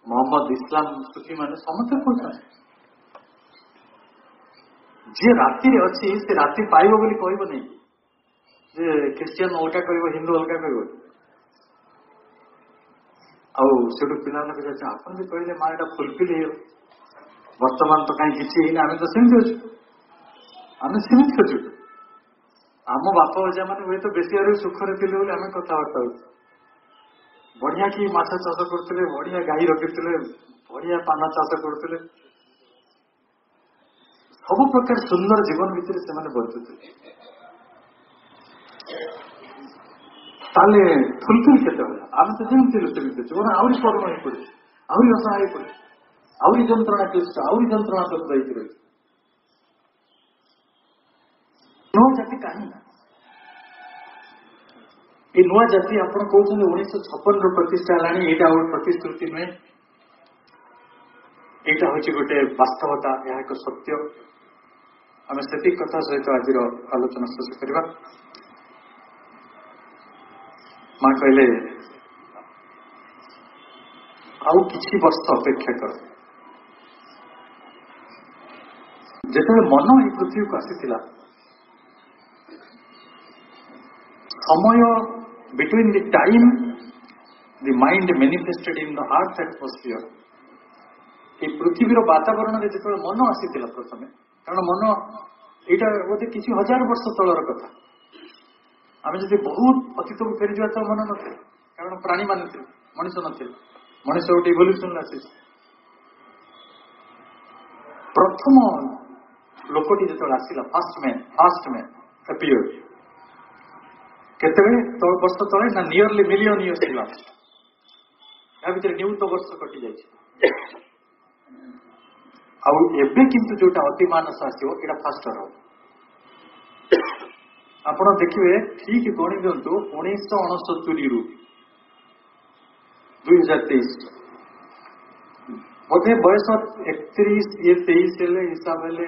मोहम्मद इस्लाम सुफी माने समस्त कहते जी राति अच्छी से राति पाइब बोली कहब नहीं जे क्रिश्चियन अलगा कह हिंदू अलगा कह आउ पिला आप कहले माँ यहाँ फुलफिल हो बर्तमान तो कहीं किसी आम तो सेमती अच्छु आम सेमती अच्छु आम बापा अजा मैंने हूँ तो बेसी आगे सुखरे थे आम कथबार्ता हो बढ़िया कि माछ चाष करते बढ़िया गाई रखी बढ़िया पान चाष करते सब प्रकार सुंदर जीवन भितर से बंचुते ताले फुलफिल केते आम तो जमी सेमती जीवन आहरी कर्म हो पड़े आहरी असहाय पड़े आहरी जंत्रणा क्लिष्ट आहरी जंत्रणा दत्त रही नुआ जाति कहीं ये नुआ जाति आप कहते 1956 प्रतिष्ठा है यहाँ गोटे प्रतिश्रुति नुहे यहाँ हूँ गोटे वास्तवता यह एक सत्य आम से कथा सहित आज आलोचना शेष करवा माँ कहले आउ किछि वर्ष अपेक्षा कर जिते मन ये पृथ्वी को आसीथिला समय between the time the mind manifested in the earth atmosphere ये पृथ्वीर वातावरण में जिते मन आसीथिला प्रथमे कारण मन यहाँ बोधे किसी हजार वर्ष तलर कथा आम जब बहुत अतीत को फेरी जा मन न कारण प्राणी मान थे मनीष न मनीष गोटे इवोल्यूशन आसी प्रथम लोकटी जो आसला फास्ट मैन एपियर केते वर्ष तले ना नियरली मिलियन इयर्स था या भितर नियुत वर्ष कटि जाए आबे किंतु जोटा अतिमानस आसो यहाँ फास्ट रहा ଆପଣ ଦେଖିବେ ଠିକ ଗଣି ଦିଅନ୍ତୁ 1969 ରୁ 2023 ବୋଧେ ବୟସ 31 ये 23 ହେଲେ ହିସାବ ହେଲେ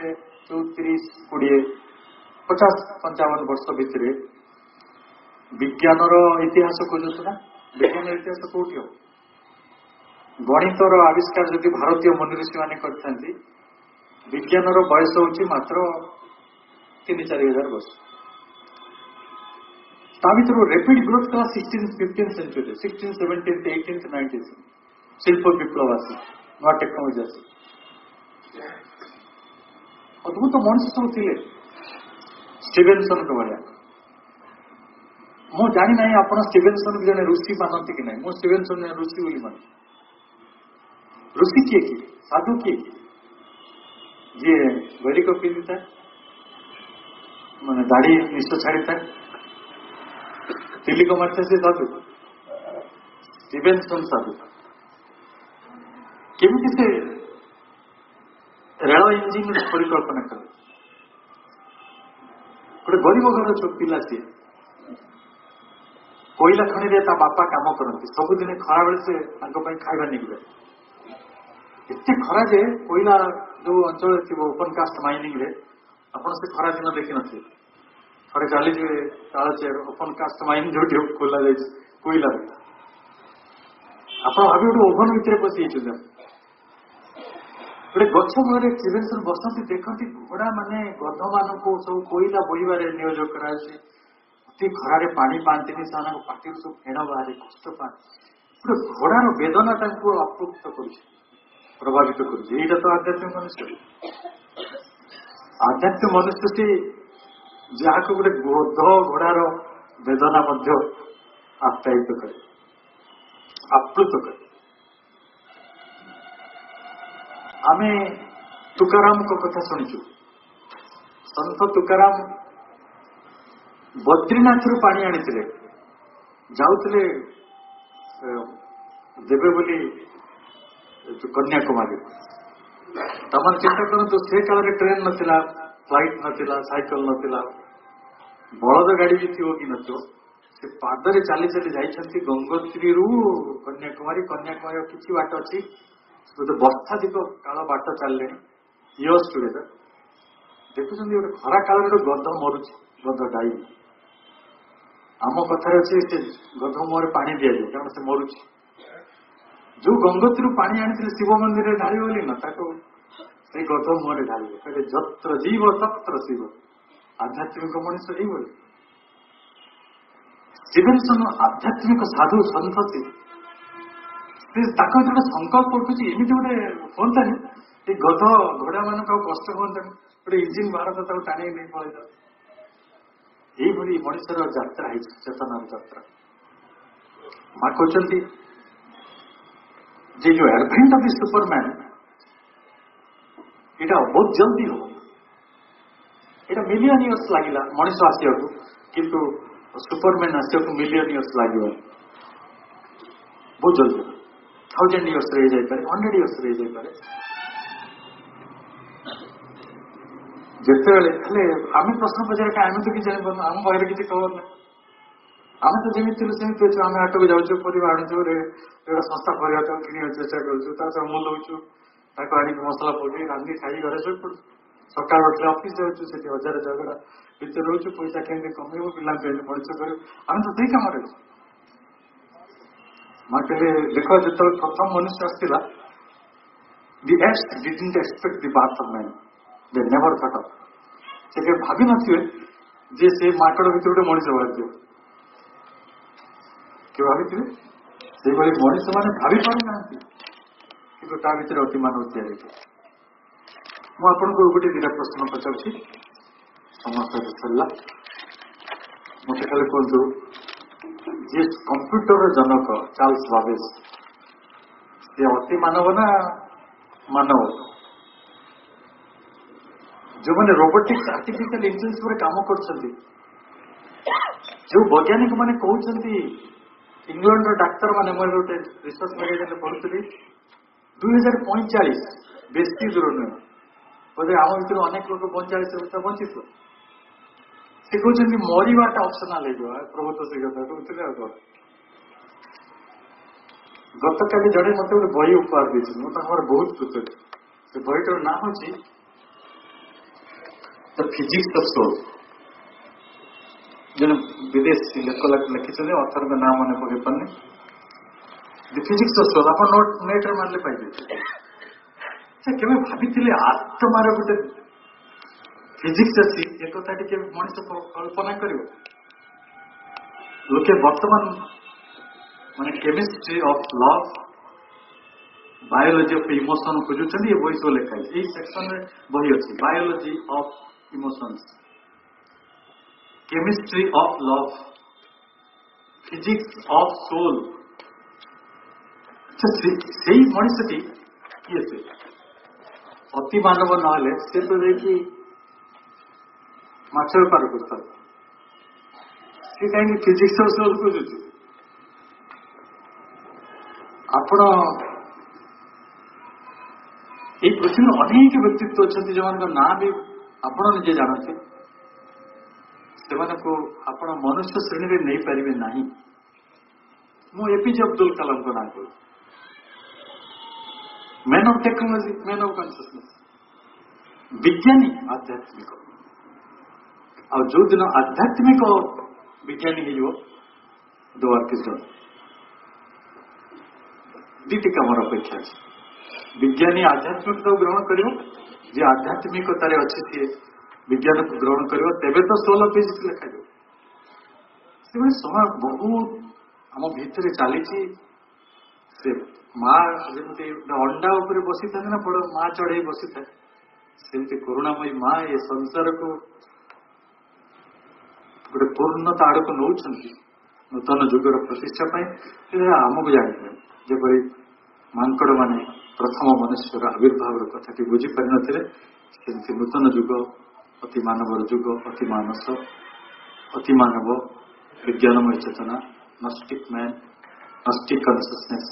34 20 50 55 ବର୍ଷ ଭିତରେ ବିଜ୍ଞାନର ଇତିହାସ ଖୋଜୁଛୁ ନା ବିଜ୍ଞାନର ଇତିହାସ କୋଉଠି ହବ ଗଣିତର ଆବିଷ୍କାର ଯଦି ଭାରତୀୟ ମନୁଷ୍ୟ ମାନେ କରିଥାନ୍ତି ବିଜ୍ଞାନର ବୟସ ହେଉଛି ମାତ୍ର 3-4 ହଜାର ବର୍ଷ ता भर रेपिड ग्रोथ कला 16th 15th century 16th 17th 18th 19th शिल्प विप्लव आसी नुआ टेक्नोलोजी आसी अद्भुत मनुष्य सब थे स्टीवेनसन के भाया मु जानी ना आप स्टीवेनसन जन ऋषि मानती कि नहीं मुझे स्टीवेनसन ऋषि बोली मान ऋषि किए कि साधु किए जी वैरिक पिंधि था मैंने दाढ़ी निश्चय छाड़ी था दिल्ली को मारते से साधु स्टीवेनसन साधु केमिति से रेल इंजिन परिकल्पना कले गोटे गरीब घर छो पिला सी कोईला खଣି रे ता बापा काम करती सबुदिन खरा बेले से खाଇବା निकले एते खरा जे कोईला जो अंचल थी ओपन कास्ट माइनिंग रे आपण से खरा दिन देखी नथि थोड़े चली जाए तालचेर ओपन कास्ट माइन जो खोल कोईला आप भाव गोटे ओभन भितर पशि गोटे गछ मूल स्टीवेनसन बसती देखती घोड़ा माने गध मान सब कोईला बोईबार नियोजक कर अति खरारे पानी पाती से पार्टी सब फेण बाहर कष्ट पाते गोटे घोड़ार वेदना अप्लुप्त कर प्रभावित कर तो आध्यात्मिक मनुष्य आध्यात्मिक मनुष्य जहाँ को गोटे गध घोड़ार वेदना आप्यायित करे आप्लुत करे आम तुकाराम को कथा शुणीचु संत तुकाराम बद्रीनाथ रु पानी आनी जाऊले देवे बोली कन्याकुमारी तमाम चिंता करूँ से काल ट्रेन नथिला फ्लाइट नथिला साइकिल नथिला बलद गाड़ी भी थी कि नथो से पादरे चली चली जाइछंती गंगोत्री रु कन्याकुमारी कन्याकुमारी किछि बाट अछि तो बस्थाधिक काल बाट चलले इयर्स टुगेदर देखुछंती गोटे खरा काल रे गध मरुछि गध गाई आम कथार अच्छे से गध मुहर पानी दि जाए कारण से मरुछि जो गंगोत्री पानी आनी शिव मंदिर ढाली बोली ना से गध मुहर ढाल कहते जत्र जीव तत्र शिव आध्यात्मिक मनुष्य यही बोले स्टीवेनसन आध्यात्मिक साधु सन्थ से गोटे संकल्प उठुची एमती गोटे हमें गध घोड़ा मान कष्ट हमें गोटे इंजिन भारत टाणी नहीं पड़ता यही मनुष्यर यात्रा है चेतनार यात्रा माँ कहते जो एडवेंट ऑफ द सुपरमैन यहाँ बहुत जल्दी हो यहाँ मिलियन इयर्स लगिला मनीष आसिया किंतु सुपरमैन आसको मिलियन इयर्स लगे बहुत जल्दी 1000 इयर्स रही जापे 100 इयर्स रही जापे जिते आम प्रश्न पचारे आम तो किसी जानपार आम पाखे किसी खबर ना आम तो जमी सेमती अच्छे आम हाट को जाऊँ परिवा आणुचु संस्था परिवार कि चेष्टा करूँ मूल दौचु आनी मसला पकड़ रांधि खाई घर शो पड़ू सकाल उठे ऑफिस जाऊँ से हजार झगड़ा भितर रोचु पैसा केमी कमेब पिला मଣିଷ कर आम तो सही कम माँ कहे देख जो प्रथम मनुष्य आसला दि एस्ट didn't expect the birth of man they never thought of से भाभी नथिबे जे से माकड़ भितर गोटे मଣିଷ बाहर कि भाभी से मनुष्य मैंने भावी पार ना कि ता भर अति मानव या मुझे गोटे दिटा प्रश्न पचार समस्त सरला मत खाली कहतु जी कंप्यूटर जनक चार्ल्स बाबेज से अति मानव ना मानव जो मैंने रोबोटिक्स आर्टिफिशियल इंटेलिजेंस पर काम कर जो वैज्ञानिक मैंने कहते इंग्लैंड डाक्तर मैंने मैं गोटे रिसर्च मैगजीन पढ़ुली 2045 बेसी दूर नुहे बोधे आम भर अनेक लोग 45 वर्ष बंची से कहते मरवाटा ऑप्शनल हो प्रभु तो से कथा कहते गत काली जड़े मत गोटे बही उपहार देती मुझे बहुत कृतज्ञ से बहीटार ना हूँ द फिजिक्स ऑफ सोल जो विदेशी लोक लिखिं अथर का नाम मन पकड़ पारे द फिजिक्स ऑफ सोल आप नेट मारे पाइबे से केवे भाभी आत्मार गोटे फिजिक्स अच्छी एक कथा टी मनीष कल्पना कर लोके वर्तमान माने chemistry of love biology of emotion खोजुं ये बही सब लिखाई यही सेक्शन में बही अच्छी biology of emotions chemistry of love physics of soul से मनीषटी किए से अति मानव ना से तो देखिए माछ बेपार करता सी कहीं फिजिक्स ऑफ सोल खोजु आपण ये पृथ्वी अनेक व्यक्तित्व अच्छा जो ना भी आपण निजे जानते से आपण मनुष्य श्रेणी में नहीं पारे ना मु एपीजे अब्दुल कलाम को ना कहूँ man of technology man of consciousness विज्ञानी आध्यात्मिक और जो दिन आध्यात्मिक विज्ञानी हो द वर्क इज डन दीटी कमर अपेक्षा विज्ञानी आध्यात्मिकता ग्रहण कर जे आध्यात्मिकतार अच्छी सी विज्ञान को ग्रहण कर तेरे तो सोल फिजिक्स लिखा से समय बहुत आम भितर चली से माँ जमी अंडा उपर बसी था ना बड़ माँ चढ़े बसी था सेमती करुणामयी माँ ये संसार को गोटे पूर्णता आड़ को नौ नूतन जुगर प्रतिष्ठा आमको जानी जपरी मांकड़ माने प्रथम मनुष्यर आविर्भाव कथा टी बुझीपारि नथिले नूतन जुग अति मानव जुग अति मानस अति मानव विज्ञानमय चेतना gnostic man gnostic consciousness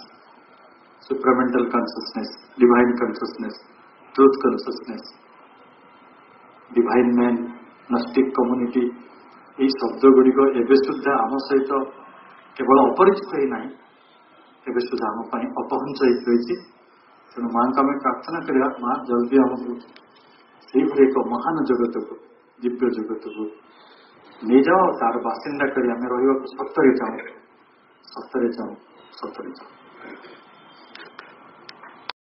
supramental consciousness divine consciousness truth consciousness divine man gnostic community ये शब्द गुड़िक एवं सुधा आम सहित केवल अपरिचित ही ना एवं सुधा आम अपहंस रही तेणु माँ को आम प्रार्थना करा माँ जल्दी आमको से एक महान जगत को दिव्य जगत को नहीं जाओ तार बासिंदा कर आम रहा सतरे चाहूँ सतरे चाहूँ सतरे चाहूँ।